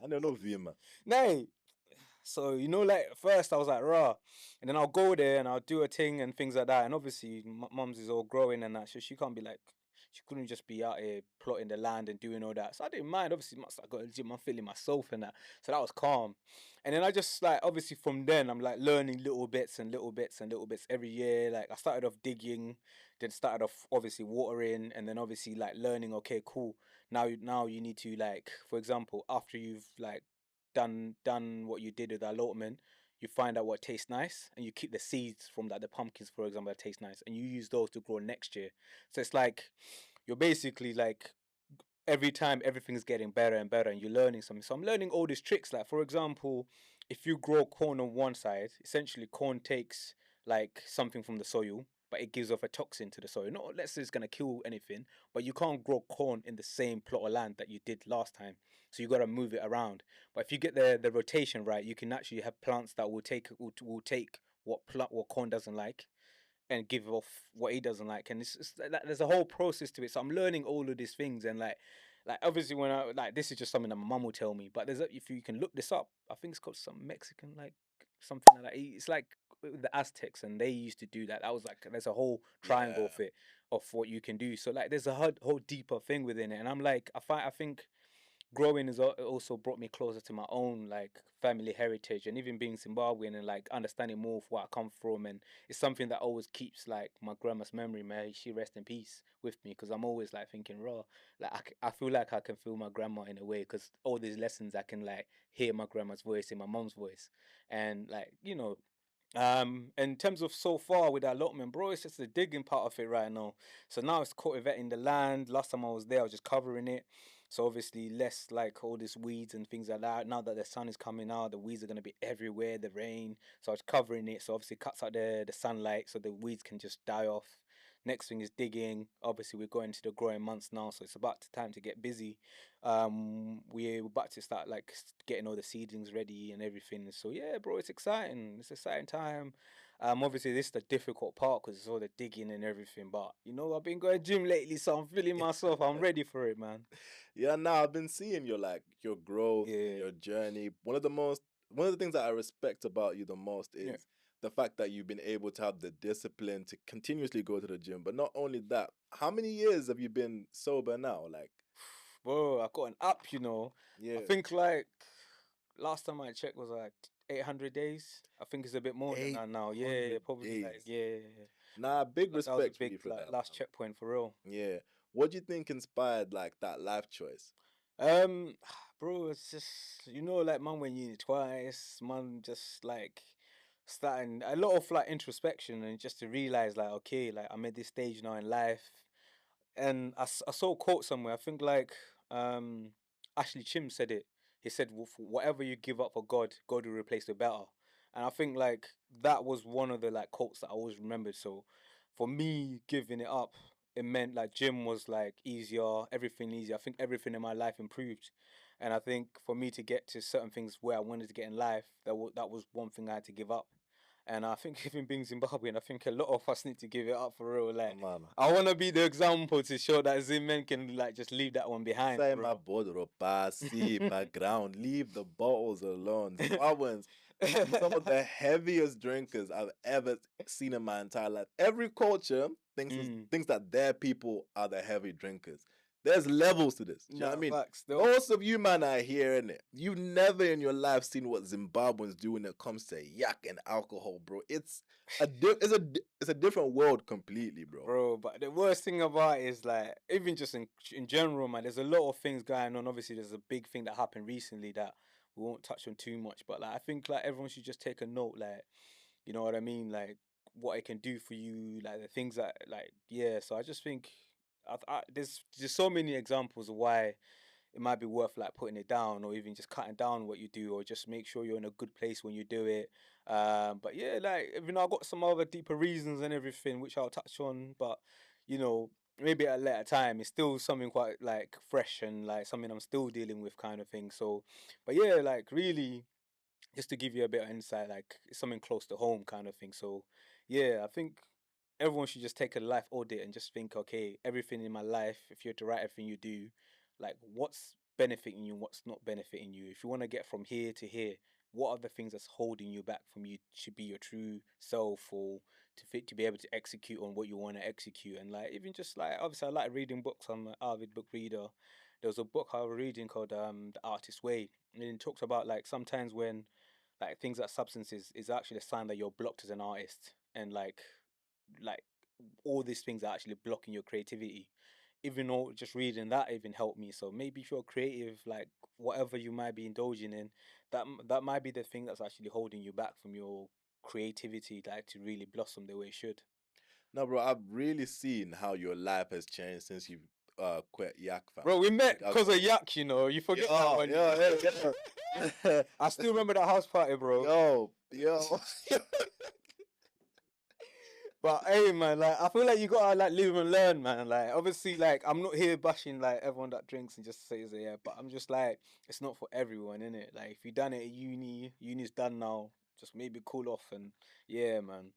don't know, Vima. nay. So like at first I was like raw, and then I'll go there and I'll do a thing and things like that. And obviously, mum's is all growing and that, so she can't be like, she couldn't just be out here plotting the land and doing all that. So I didn't mind. Obviously, once I got a gym, I'm feeling myself and that, so that was calm. And then I just like obviously from then I'm like learning little bits and little bits and little bits every year. Like I started off digging, then started off obviously watering, and then obviously like learning. Okay, cool. Now you need to like, for example, after you've like done what you did with the allotment, you find out what tastes nice, and you keep the seeds from that, the pumpkins, for example, that taste nice, and you use those to grow next year. So it's like you're basically like every time everything's getting better and better, and you're learning something. So I'm learning all these tricks. Like for example, if you grow corn on one side, essentially corn takes like something from the soil, but it gives off a toxin to the soil. Not let's say it's gonna kill anything, but you can't grow corn in the same plot of land that you did last time. So you gotta move it around. But if you get the rotation right, you can actually have plants that will take what corn doesn't like and give off what he doesn't like. And it's like there's a whole process to it. So I'm learning all of these things, and like obviously when I like this is just something that my mum will tell me. But if you can look this up, I think it's called some Mexican like something like that. It's like the Aztecs, and they used to do that. That was like there's a whole triangle Yeah. of it of what you can do. So like there's a whole deeper thing within it, and I'm like I think growing has also brought me closer to my own like family heritage, and even being Zimbabwean and like understanding more of where I come from, and it's something that always keeps like my grandma's memory, may she rest in peace, with me, because I'm always like thinking raw, like I feel like I can feel my grandma in a way, because all these lessons I can like hear my grandma's voice in my mom's voice, and like in terms of so far with that allotment, bro, it's just the digging part of it right now. So now it's cultivating the land. Last time I was there, I was just covering it. So obviously less like all these weeds and things like that. Now that the sun is coming out, the weeds are gonna be everywhere, the rain. So I was covering it. So obviously it cuts out the sunlight so the weeds can just die off. Next thing is digging. Obviously we're going to the growing months now, so it's about time to get busy. We're about to start like getting all the seedlings ready and everything. So yeah, bro, it's exciting. It's exciting time. Obviously this is the difficult part because it's all the digging and everything. But I've been going gym lately, so I'm feeling myself. I'm ready for it, man. Yeah, now I've been seeing your like your growth and Yeah, your journey. One of the things that I respect about you the most yeah. is the fact that you've been able to have the discipline to continuously go to the gym. But not only that, how many years have you been sober now? Like, Bro, I got an app. I yeah, think like last time I checked was like 800 days. I think it's a bit more than that now. Yeah, 800 probably like days. yeah. Nah, big Like that was a respect for big you for like that, last fam. checkpoint for real. Yeah. What do you think inspired like that life choice? Um, bro, it's just like man when you twice, man, just like starting a lot of like introspection and just to realize like okay, like I'm at this stage now in life, and I saw a quote somewhere. I think like Ashley Chim said it. He said, Whatever you give up for God, God will replace it better." And I think like that was one of the like quotes that I always remembered. So for me, giving it up, it meant like gym was like easier, everything easier. I think everything in my life improved, and I think for me to get to certain things where I wanted to get in life, that was one thing I had to give up. And I think even being Zimbabwean, I think a lot of us need to give it up for real. Like, Man. I want to be the example to show that Zim men can like just leave that one behind, Say my bro. border pasi background. Leave the bottles alone. Zimbabweans, some of the heaviest drinkers I've ever seen in my entire life. Every culture Mm. thinks that their people are the heavy drinkers. There's levels to this. Do you know what I No, mean? facts. Most of you man are hearing it. You've never in your life seen what Zimbabweans do when it comes to yak and alcohol, bro. It's a different world completely, bro. Bro, but the worst thing about it is like even just in general, man. There's a lot of things going on. Obviously, there's a big thing that happened recently that we won't touch on too much. But like, I think like everyone should just take a note. Like, you know what I mean? Like what it can do for you. Like the things that like yeah. So I just think there's so many examples of why it might be worth like putting it down or even just cutting down what you do or just make sure you're in a good place when you do it. But yeah, like I've got some other deeper reasons and everything which I'll touch on, but you know, maybe at a later time. It's still something quite like fresh and like something I'm still dealing with kind of thing. So, but yeah, like really just to give you a bit of insight, like it's something close to home kind of thing. So yeah, I think everyone should just take a life audit and just think, okay, everything in my life, if you're to write everything you do, like what's benefiting you, what's not benefiting you. If you want to get from here to here, what are the things that's holding you back from you to be your true self or to be able to execute on what you want to execute. And like even just like obviously I like reading books. I'm an avid book reader. There was a book I was reading called The Artist's Way. And it talks about like sometimes when like things like substances is actually a sign that you're blocked as an artist, and like all these things are actually blocking your creativity. Even though just reading that even helped me. So maybe if you're creative, like whatever you might be indulging in, that might be the thing that's actually holding you back from your creativity, like to really blossom the way it should. No, bro, I've really seen how your life has changed since you quit yak, fam. Bro, we met Like because of alcohol. yak, you forget that Yo, one. yo, yo, I still remember that house party, bro. yo. But hey, man, like I feel like you gotta like live and learn, man. Like obviously, like I'm not here bashing like everyone that drinks and just says it, yeah. But I'm just like it's not for everyone, innit? Like if you done it at uni's done now. Just maybe cool off and yeah, man.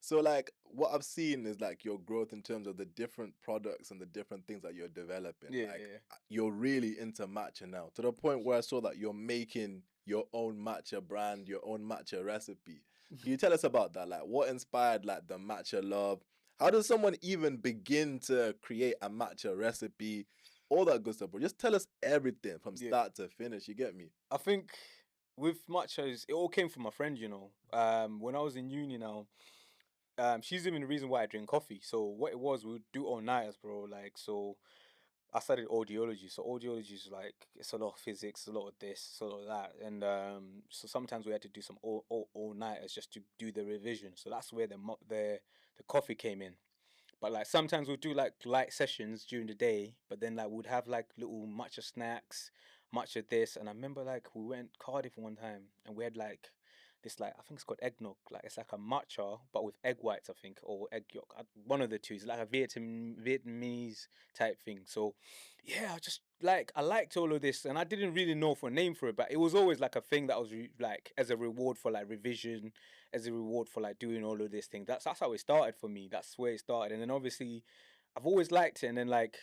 So like what I've seen is like your growth in terms of the different products and the different things that you're developing. Yeah, Like yeah. you're really into matcha now to the point where I saw that you're making your own matcha brand, your own matcha recipe. Can you tell us about that? Like, what inspired like the matcha love? How does someone even begin to create a matcha recipe? All that good stuff, bro. Just tell us everything from Yeah. start to finish. You get me? I think with matchas, it all came from my friend, you know. When I was in uni now, she's even the reason why I drink coffee. So what it was, we would do all nighters, bro. Like, so I studied audiology. So audiology is like it's a lot of physics, a lot of this, a lot of that, and so sometimes we had to do some all nighters just to do the revision. So that's where the coffee came in. But like sometimes we'll do like light sessions during the day, but then like we'd have like little matcha snacks, matcha this. And I remember like we went Cardiff one time and we had like this like I think it's called eggnog. Like it's like a matcha but with egg whites, I think, or egg yolk. One of the two. It's like a Vietnamese type thing. So yeah, I just like I liked all of this and I didn't really know for a name for it, but it was always like a thing that was like as a reward for like revision, as a reward for like doing all of this thing. That's how it started for me. That's where it started. And then obviously I've always liked it. And then like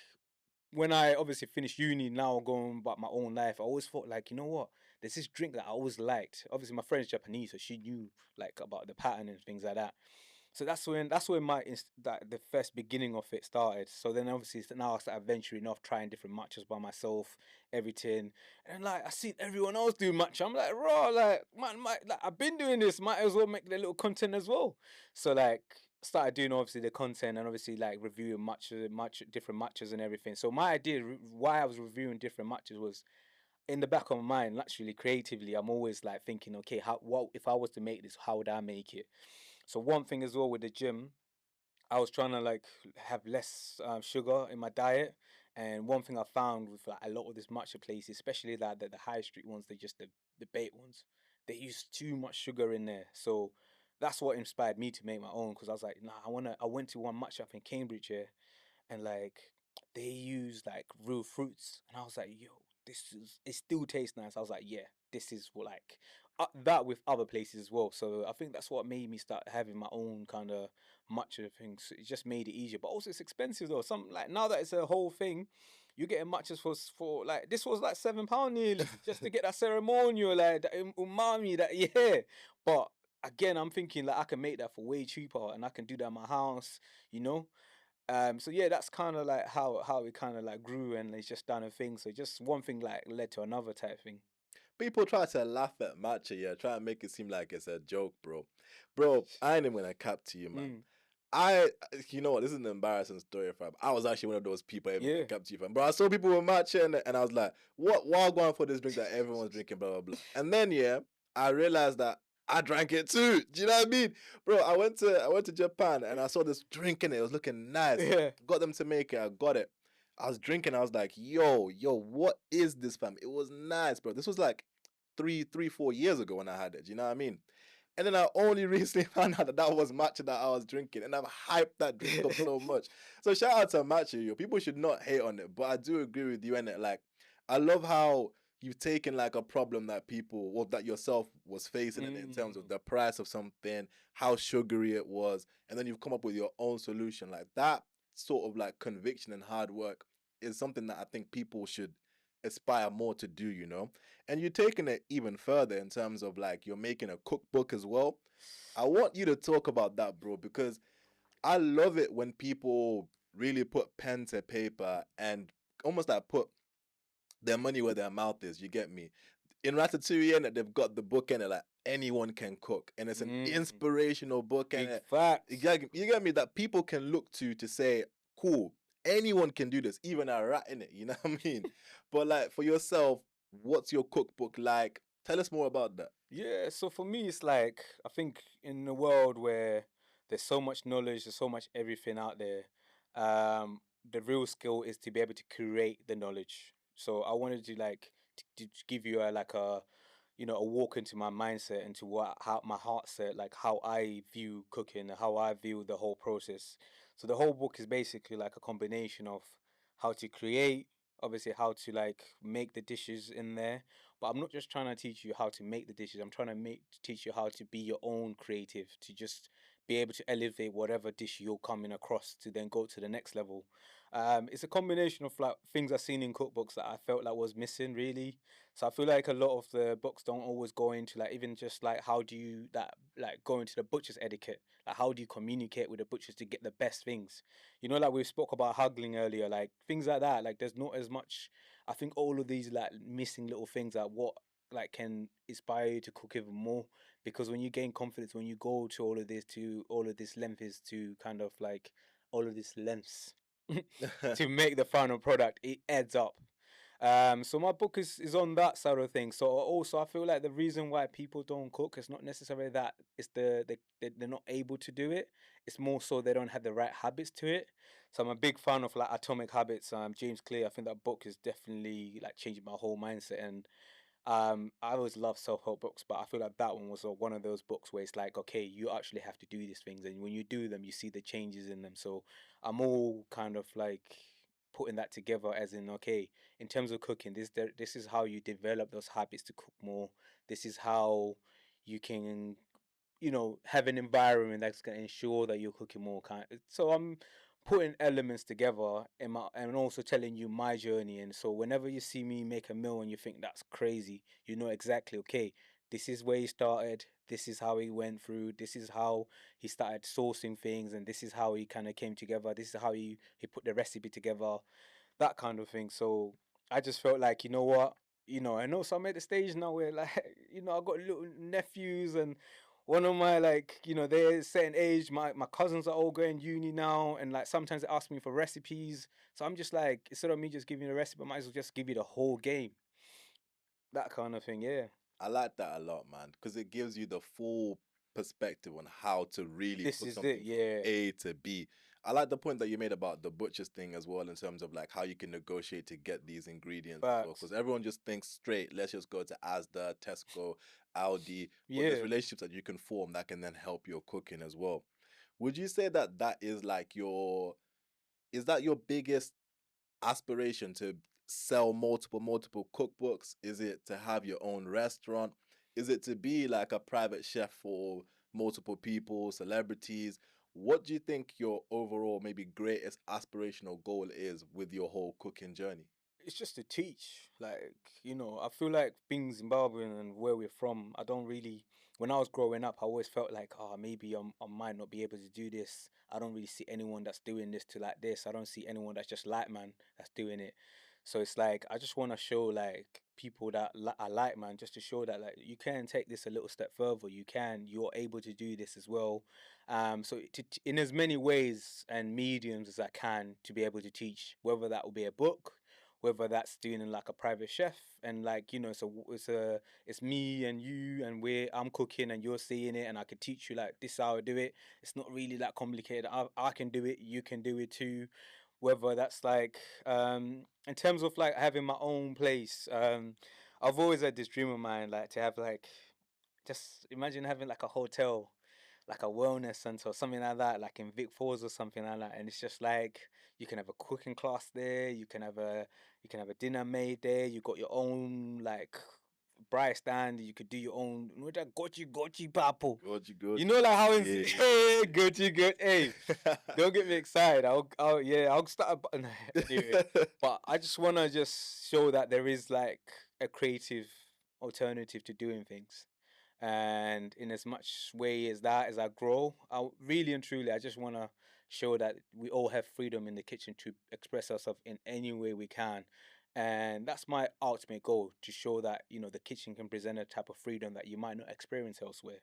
when I obviously finished uni, now going about my own life, I always thought like, you know what? There's this drink that I always liked. Obviously my friend's Japanese, so she knew like about the pattern and things like that. So that's when my that the first beginning of it started. So then obviously now I started venturing off, trying different matches by myself, everything, and like I see everyone else do matcha. I'm like, raw, like man, like I've been doing this. Might as well make the little content as well. So like started doing obviously the content and obviously like reviewing different matches and everything. So my idea why I was reviewing different matches was in the back of my mind, naturally, creatively, I'm always like thinking, okay, how what if I was to make this, how would I make it? So one thing as well with the gym, I was trying to like have less sugar in my diet, and one thing I found with like a lot of this matcha places, especially that the high street ones, they just the bait ones, they use too much sugar in there. So that's what inspired me to make my own because I was like, nah, I went to one matcha up in Cambridge here, and like they use like real fruits, and I was like, yo, it still tastes nice. I was like, yeah, this is what like that with other places as well. So I think that's what made me start having my own kind of matcha things. It just made it easier, but also it's expensive though. Some like now that it's a whole thing, you're getting matchas for like this was like £7 nearly just to get that ceremonial like that umami that yeah. But again, I'm thinking like I can make that for way cheaper and I can do that in my house, you know. So yeah, that's kind of like how it kind of like grew and it's just done a thing. So just one thing like led to another type thing. People try to laugh at matcha, yeah, try and make it seem like it's a joke, bro. Bro, I ain't even gonna cap to you, man. Mm, You know what? This is an embarrassing story, fam. I was actually one of those people I even yeah. kept you, fam. Bro, I saw people with matcha and I was like, what? Why going for this drink that everyone's drinking? Blah blah blah. And then yeah, I realized that I drank it too. Do you know what I mean, bro? I went to Japan and I saw this drink in it. It was looking nice. Yeah. Got them to make it. I got it. I was drinking. I was like, yo, what is this, fam? It was nice, bro. This was like 4 years ago when I had it. Do you know what I mean? And then I only recently found out that that was matcha that I was drinking, and I've hyped that drink up so much. So shout out to matcha, yo. People should not hate on it, but I do agree with you in it. Like, I love how you've taken like a problem that people, well, that yourself was facing in terms of Mm. the price of something, how sugary it was, and then you've come up with your own solution. Like that sort of like conviction and hard work is something that I think people should aspire more to do. And you're taking it even further in terms of like you're making a cookbook as well. I want you to talk about that, bro, because I love it when people really put pen to paper and almost like put their money where their mouth is. You get me? In Ratatouille, and they've got the book in it like anyone can cook, and it's an Mm. inspirational book, and Big facts. you get me that people can look to say, cool, anyone can do this, even a rat in it. You know what I mean? But like for yourself, what's your cookbook like? Tell us more about that. Yeah, so for me, it's like I think in a world where there's so much knowledge, there's so much everything out there. The real skill is to be able to create the knowledge. So I wanted to like to give you a like a a walk into my mindset, into what how my heart set, like how I view cooking, how I view the whole process. So the whole book is basically like a combination of how to create, obviously how to like make the dishes in there, but I'm not just trying to teach you how to make the dishes. I'm trying to teach you how to be your own creative, to just be able to elevate whatever dish you're coming across to then go to the next level. It's a combination of like things I've seen in cookbooks that I felt like was missing really. So I feel like a lot of the books don't always go into like even just like how do you that like go into the butcher's etiquette, like how do you communicate with the butchers to get the best things. You know, like we spoke about haggling earlier, like things like that. Like there's not as much. I think all of these like missing little things are what like can inspire you to cook even more, because when you gain confidence, when you go to all of this length is to kind of like all of these lengths to make the final product, it adds up. So my book is on that side of things. So also I feel like the reason why people don't cook is not necessarily that it's they're not able to do it. It's more so they don't have the right habits to it. So I'm a big fan of like Atomic Habits. James Clear. I think that book is definitely like changing my whole mindset. And I always love self-help books, but I feel like that one was one of those books where it's like, okay, you actually have to do these things, and when you do them, you see the changes in them. So I'm all kind of like putting that together, as in, okay, in terms of cooking, this is how you develop those habits to cook more. This is how you can, have an environment that's going to ensure that you're cooking more kind. So I'm putting elements together and also telling you my journey. And so whenever you see me make a meal and you think that's crazy, you know exactly, okay, this is where he started, this is how he went through, this is how he started sourcing things, and this is how he kind of came together, this is how he put the recipe together, that kind of thing. So I just felt like, you know what, and also I'm at the stage now where like, I got little nephews, and one of my like, they're a certain age. My cousins are all going uni now, and like sometimes they ask me for recipes. So I'm just like, instead of me just giving you a recipe, I might as well just give you the whole game. That kind of thing, yeah. I like that a lot, man, because it gives you the full perspective on how to really This cook is it, something from yeah. A to B. I like the point that you made about the butcher's thing as well, in terms of like how you can negotiate to get these ingredients as well. Facts. Because everyone just thinks straight, let's just go to Asda, Tesco, Aldi, but there's Yeah. relationships that you can form that can then help your cooking as well. Would you say that that is like is that your biggest aspiration, to sell multiple cookbooks? Is it to have your own restaurant? Is it to be like a private chef for multiple people, celebrities? What do you think your overall maybe greatest aspirational goal is with your whole cooking journey? It's just to teach. Like, I feel like being Zimbabwean and where we're from, I don't really, when I was growing up, I always felt like, oh, maybe I might not be able to do this. I don't really see anyone that's doing this to like this. I don't see anyone that's just like man that's doing it. So it's like, I just want to show like people that are like man, just to show that like you can take this a little step further. You're able to do this as well. So in as many ways and mediums as I can to be able to teach, whether that will be a book, whether that's doing like a private chef, and like, so it's me and you, and I'm cooking and you're seeing it, and I could teach you like this is how I do it. It's not really that complicated. I can do it, you can do it too. Whether that's like in terms of like having my own place, I've always had this dream of mine, like to have like, just imagine having like a hotel, like a wellness center or something like that, like in Vic Falls or something like that. And it's just like you can have a cooking class there, you can have a dinner made there, you got your own like bright stand, you could do your own, that gochi papo. Good, You good. know, like how in Yeah. hey, gochi good. Hey, don't get me excited. I'll start. Anyway, but I just wanna just show that there is like a creative alternative to doing things, and in as much way as that, as I grow, I really and truly, I just want to show that we all have freedom in the kitchen to express ourselves in any way we can. And that's my ultimate goal, to show that the kitchen can present a type of freedom that you might not experience elsewhere.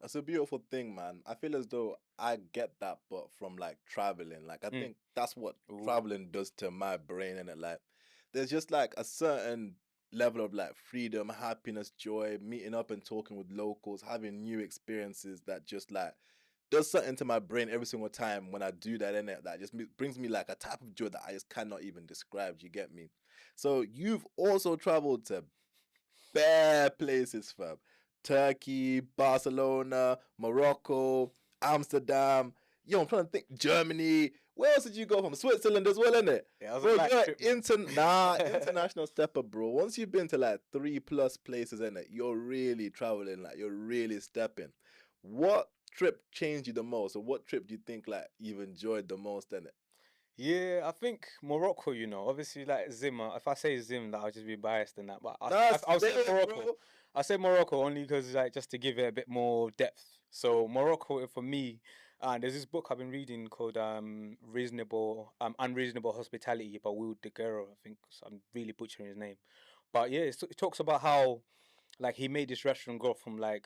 That's a beautiful thing, man. I feel as though I get that, but from like traveling. Like I Mm. think that's what Ooh. traveling does to my brain, and it like there's just like a certain level of like freedom, happiness, joy, meeting up and talking with locals, having new experiences that just like does something to my brain every single time when I do that, in it that just brings me like a type of joy that I just cannot even describe. You get me? So you've also traveled to bare places, fam. Turkey, Barcelona, Morocco, Amsterdam. Yo, I'm trying to think. Germany. Where else did you go from? Switzerland as well, innit? Yeah, I was a Bro, black you're trip, man. international stepper, bro. Once you've been to like 3+ places, innit, you're really traveling, like you're really stepping. What trip changed you the most, or what trip do you think like you've enjoyed the most, innit? Yeah, I think Morocco, you know, obviously like Zim, if I say Zim, that I'll just be biased in that. But Nah, I'll say say it, Morocco. bro. I say Morocco only because like just to give it a bit more depth. So Morocco for me, there's this book I've been reading called Unreasonable Hospitality by Will DeGuerro. I think so I'm really butchering his name. But yeah, it talks about how like he made this restaurant go from like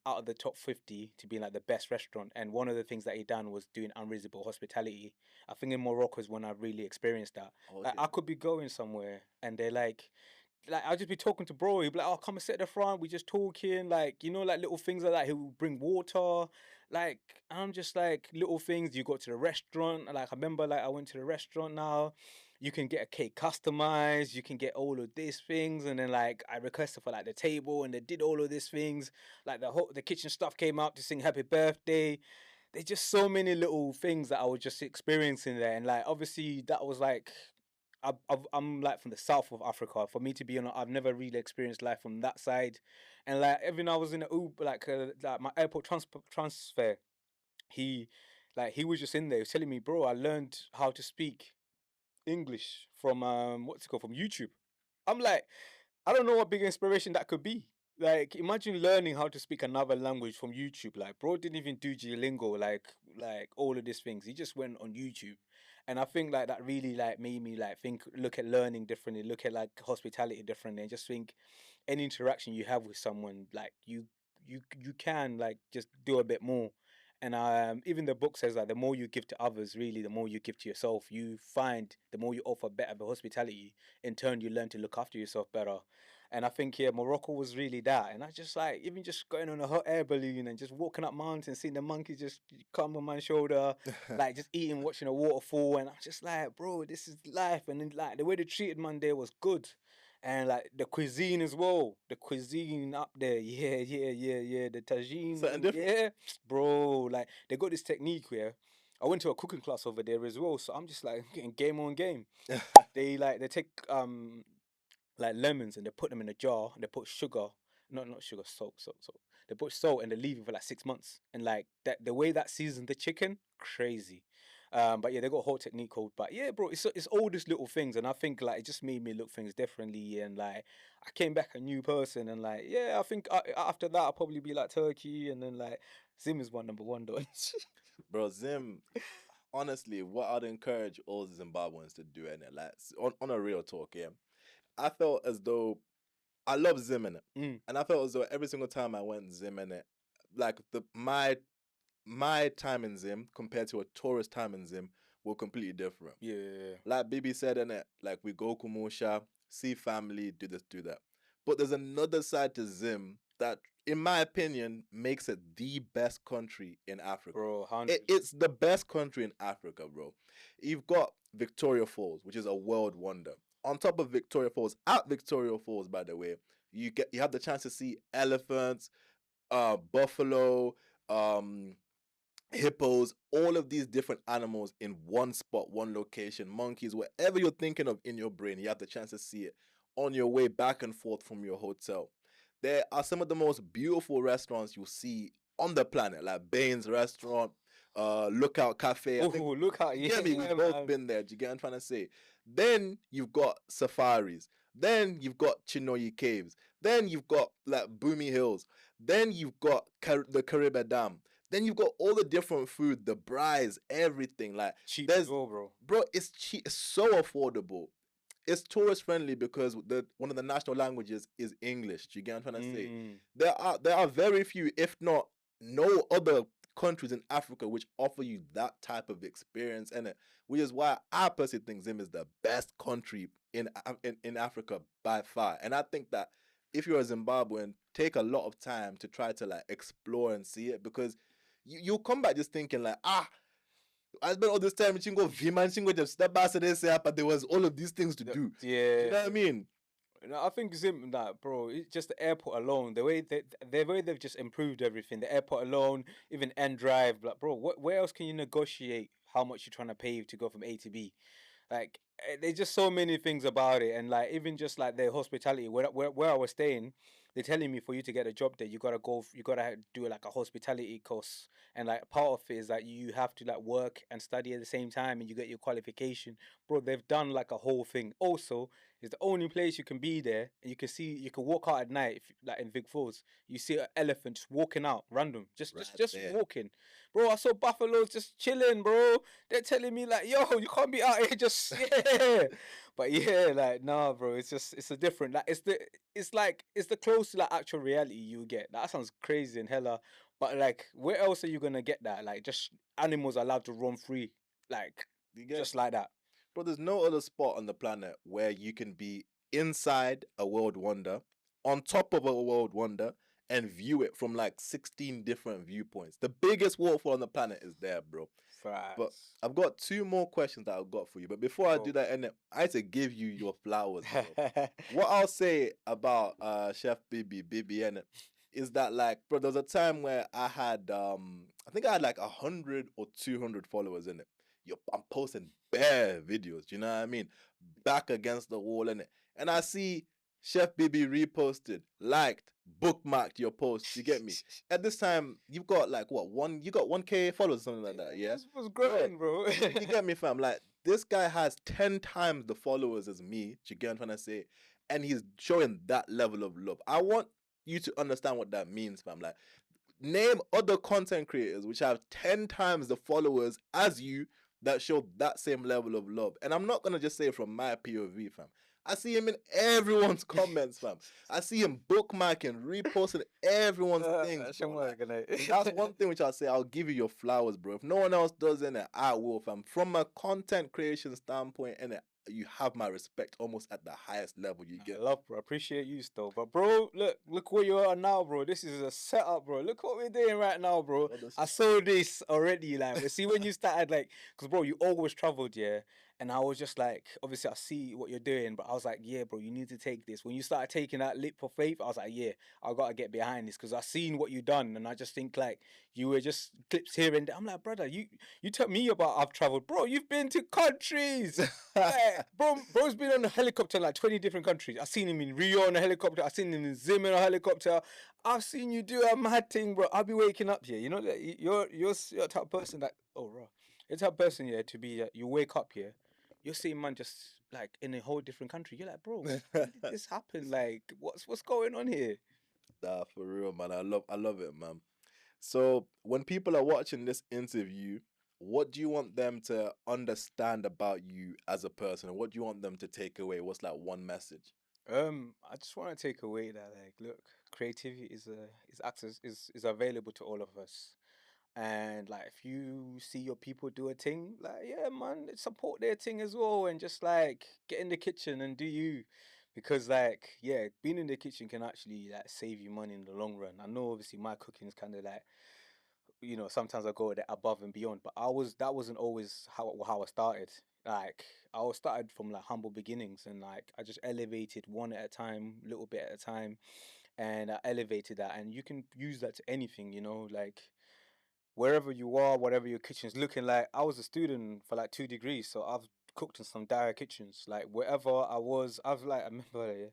out of the top 50 to being like the best restaurant, and one of the things that he done was doing unreasonable hospitality. I think in Morocco is when I really experienced that. Like Okay. I could be going somewhere and they're like I'll just be talking to bro. He'll be like, "Oh, come and sit at the front. We just talking, like you know, like little things like that." He'll bring water, like I'm just like little things. You go to the restaurant. Like I remember, like I went to the restaurant now. You can get a cake customized. You can get all of these things, and then like I requested for like the table, and they did all of these things. Like the kitchen stuff came out to sing happy birthday. There's just so many little things that I was just experiencing there, and like obviously that was like I'm like from the south of Africa. For me to be honest, I've never really experienced life from that side, and like even I was in the Uber, like my airport transfer, he he was just in there, he was telling me, bro, I learned how to speak English from what's it called, from YouTube. I'm like, I don't know what big inspiration that could be. Like, imagine learning how to speak another language from YouTube. Like, bro didn't even do Duolingo, like all of these things. He just went on YouTube, and I think like that really like made me like think, look at learning differently, look at like hospitality differently, and just think any interaction you have with someone, like you can like just do a bit more. And even the book says that the more you give to others, really, the more you give to yourself. You find the more you offer better hospitality, in turn you learn to look after yourself better. And I think yeah, Morocco was really that. And I just like even just going on a hot air balloon and just walking up mountains, seeing the monkeys just come on my shoulder, like just eating, watching a waterfall, and I'm just like, bro, this is life. And then like the way they treated man there was good. And like the cuisine as well, the cuisine up there, yeah, the tagines, Something and different. yeah, bro, like they got this technique where I went to a cooking class over there as well, so I'm just like getting game on game. They take like lemons and they put them in a jar and they put sugar, not sugar, salt. They put salt and they leave it for like 6 months. And like that, the way that seasons the chicken, crazy. But yeah, they got a whole technique called. But yeah, bro, it's all these little things, and I think like it just made me look things differently, and like I came back a new person, and like yeah, I think after that I'll probably be like Turkey, and then like Zim is one number one though. Bro, Zim, honestly, what I'd encourage all Zimbabweans to do, and like on a real talk, yeah, I felt as though I love Zim in it, Mm, and I felt as though every single time I went Zim in it, like my time in Zim compared to a tourist time in Zim were completely different. yeah, Like Bibi said in it, like we go Kumusha, see family, do this, do that. But there's another side to Zim that, in my opinion, makes it the best country in Africa. bro, It's the best country in Africa, bro. You've got Victoria Falls, which is a world wonder. On top of Victoria Falls, at Victoria Falls, by the way, you have the chance to see elephants, buffalo, um, hippos, all of these different animals in one spot, one location, monkeys, whatever you're thinking of in your brain, you have the chance to see it on your way back and forth from your hotel. There are some of the most beautiful restaurants you'll see on the planet, like Baines Restaurant, Lookout Cafe. I oh think look out, you get me. yeah, We've both man, been there. Do you get what I'm trying to say? Then you've got safaris. Then you've got Chinoyi Caves. Then you've got like Boomy Hills. Then you've got the Kariba Dam. Then you've got all the different food, the braais, everything. Like cheap as there's, well, bro. bro, it's cheap, it's so affordable. It's tourist friendly because the one of the national languages is English. Do you get what I'm trying to say? Mm. There are very few, if not no other countries in Africa which offer you that type of experience in it, which is why I personally think Zim is the best country in Africa by far. And I think that if you're a Zimbabwean, take a lot of time to try to like explore and see it because you'll come back just thinking like I spent all this time in Chingo Vima and Chingo just step back and say but there was all of these things to do. You Yeah, know what I mean? no, I think Zim that bro, it's just the airport alone, the way they've just improved everything. The airport alone, even N Drive, like bro, where else can you negotiate how much you're trying to pay to go from A to B? Like there's just so many things about it, and like even just like the hospitality where I was staying. they're telling me for you to get a job there, you gotta you gotta do like a hospitality course, and like part of it is that you have to like work and study at the same time, and you get your qualification, bro. They've done like a whole thing. Also, it's the only place you can be there, and you can walk out at night, if, like in Vic Falls, you see an elephant just walking out, random, Right just there. walking, bro. I saw buffaloes just chilling, bro. They're telling me like, yo, you can't be out here just yeah. But yeah, like nah, bro. It's just it's a different. Like it's the close to like actual reality you get. That sounds crazy and hella. But like, where else are you gonna get that? Like, just animals are allowed to roam free, like You get just like that. But there's no other spot on the planet where you can be inside a world wonder, on top of a world wonder, and view it from like 16 different viewpoints. The biggest waterfall on the planet is there, bro. But Facts. I've got two more questions that I've got for you. But before I do Cool. that, and I had to give you your flowers, bro. What I'll say about Chef Bibby, and is that like, bro, there was a time where I had I think I had like 100 or 200 followers in it. I'm posting bare videos, you know what I mean? Back against the wall in it. And I see Chef Bibby reposted, liked, bookmarked your post. You get me? At this time, you've got like what you got 1K followers, something like that, yeah? This was Bro, growing, bro. you get me, fam? Like this guy has 10 times the followers as me. Do you get what I'm trying to say? And he's showing that level of love. I want you to understand what that means, fam. Like, name other content creators which have 10 times the followers as you that show that same level of love. And I'm not gonna just say it from my POV, fam. I see him in everyone's comments, fam. I see him bookmarking, reposting everyone's things, bro. Like, that's one thing which I'll say. I'll give you your flowers, bro. If no one else does in it, I will, fam. From a content creation standpoint, in it, you have my respect almost at the highest level. You I get love, bro. Appreciate you still, but bro, look where you are now, bro. This is a setup, bro. Look what we're doing right now, bro. all the I saw this already, like, but see when you started, like, cause bro, you always traveled, yeah. And I was just like, obviously, I see what you're doing, but I was like, yeah, bro, you need to take this. When you started taking that leap of faith, I was like, yeah, I gotta get behind this, cause I seen what you done, and I just think like you were just clips here and there. I'm like, brother, you tell me about I've traveled, bro. You've been to countries. Like, bro's been on a helicopter in like 20 different countries. I've seen him in Rio on a helicopter. I've seen him in Zim on a helicopter. I've seen you do a mad thing, bro. I'll be waking up here. You know that you're the type of person that bro, you're the type of person here to be. You wake up here, you're seeing man just like in a whole different country. You're like, bro, when did this happen? Like, what's going on here? Nah, for real, man. I love it, man. So when people are watching this interview, what do you want them to understand about you as a person? And what do you want them to take away? What's like one message? I just want to take away that like, look, creativity is access is available to all of us. And like if you see your people do a thing, like yeah, man, support their thing as well, and just like get in the kitchen and do you, because like yeah, being in the kitchen can actually like save you money in the long run. I know obviously my cooking is kind of like sometimes I go a bit above and beyond, but that wasn't always how I started. Like I was started from like humble beginnings, and like I just elevated one at a time, little bit at a time, and I elevated that, and you can use that to anything, like wherever you are, whatever your kitchen's looking like. I was a student for like 2 degrees, so I've cooked in some dire kitchens. Like wherever I was, I remember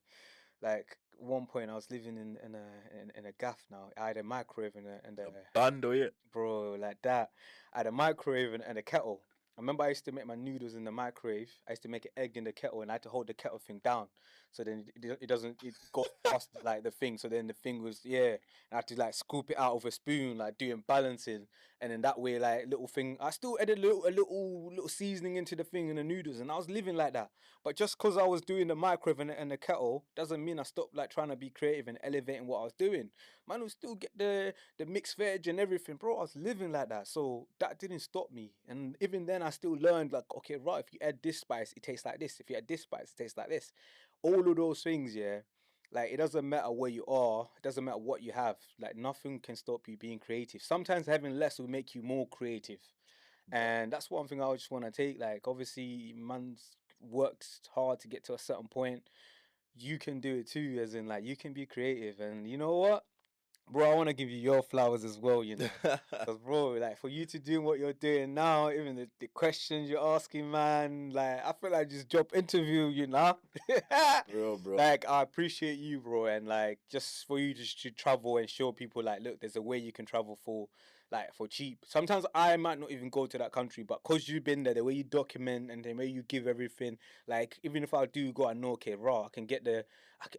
like one point I was living in a gaff. Now I had a microwave and a Bando, yeah. bro like that. I had a microwave and a kettle. I remember I used to make my noodles in the microwave. I used to make an egg in the kettle, and I had to hold the kettle thing down, so then it doesn't it goes past like the thing. So then the thing was I had to like scoop it out with a spoon, like doing balancing, and then that way like little thing. I still added a little seasoning into the thing in the noodles, and I was living like that. But just because I was doing the microwave and the kettle doesn't mean I stopped like trying to be creative and elevating what I was doing. Man will still get the mixed veg and everything, bro. I was living like that, so that didn't stop me. And even then, I still learned like, okay, right, if you add this spice, it tastes like this. If you add this spice, it tastes like this. All of those things, yeah. Like it doesn't matter where you are, it doesn't matter what you have. Like nothing can stop you being creative. Sometimes having less will make you more creative, and that's one thing I just want to take. Like obviously, man's worked hard to get to a certain point. You can do it too, as in like you can be creative, and you know what? Bro, I want to give you your flowers as well, you know. Because, bro, like, for you to do what you're doing now, even the questions you're asking, man, like, I feel like just job interview, you know. Real, bro. Like, I appreciate you, bro. And, like, just for you just to travel and show people, like, look, there's a way you can travel for, like, for cheap. Sometimes I might not even go to that country, but because you've been there, the way you document and the way you give everything, like, even if I do go, I know, okay, raw, I can get the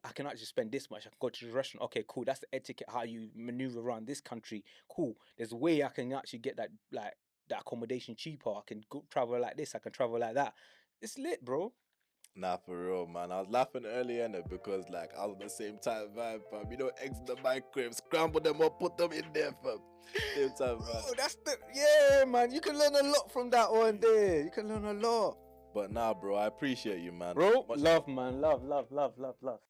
I can actually spend this much. I can go to the restaurant. Okay, cool. That's the etiquette, how you maneuver around this country. Cool. There's a way I can actually get that like that accommodation cheaper. I can go travel like this. I can travel like that. It's lit, bro. Nah, for real, man. I was laughing earlier innit, because like I was on the same time vibe, fam. You know, eggs in the microwave, scramble them up, put them in there, fam. Same time vibe. Bro, that's the yeah, man. You can learn a lot from that one there. You can learn a lot. But nah, bro, I appreciate you, man. Bro, Much love, man. Love, love, love, love, love.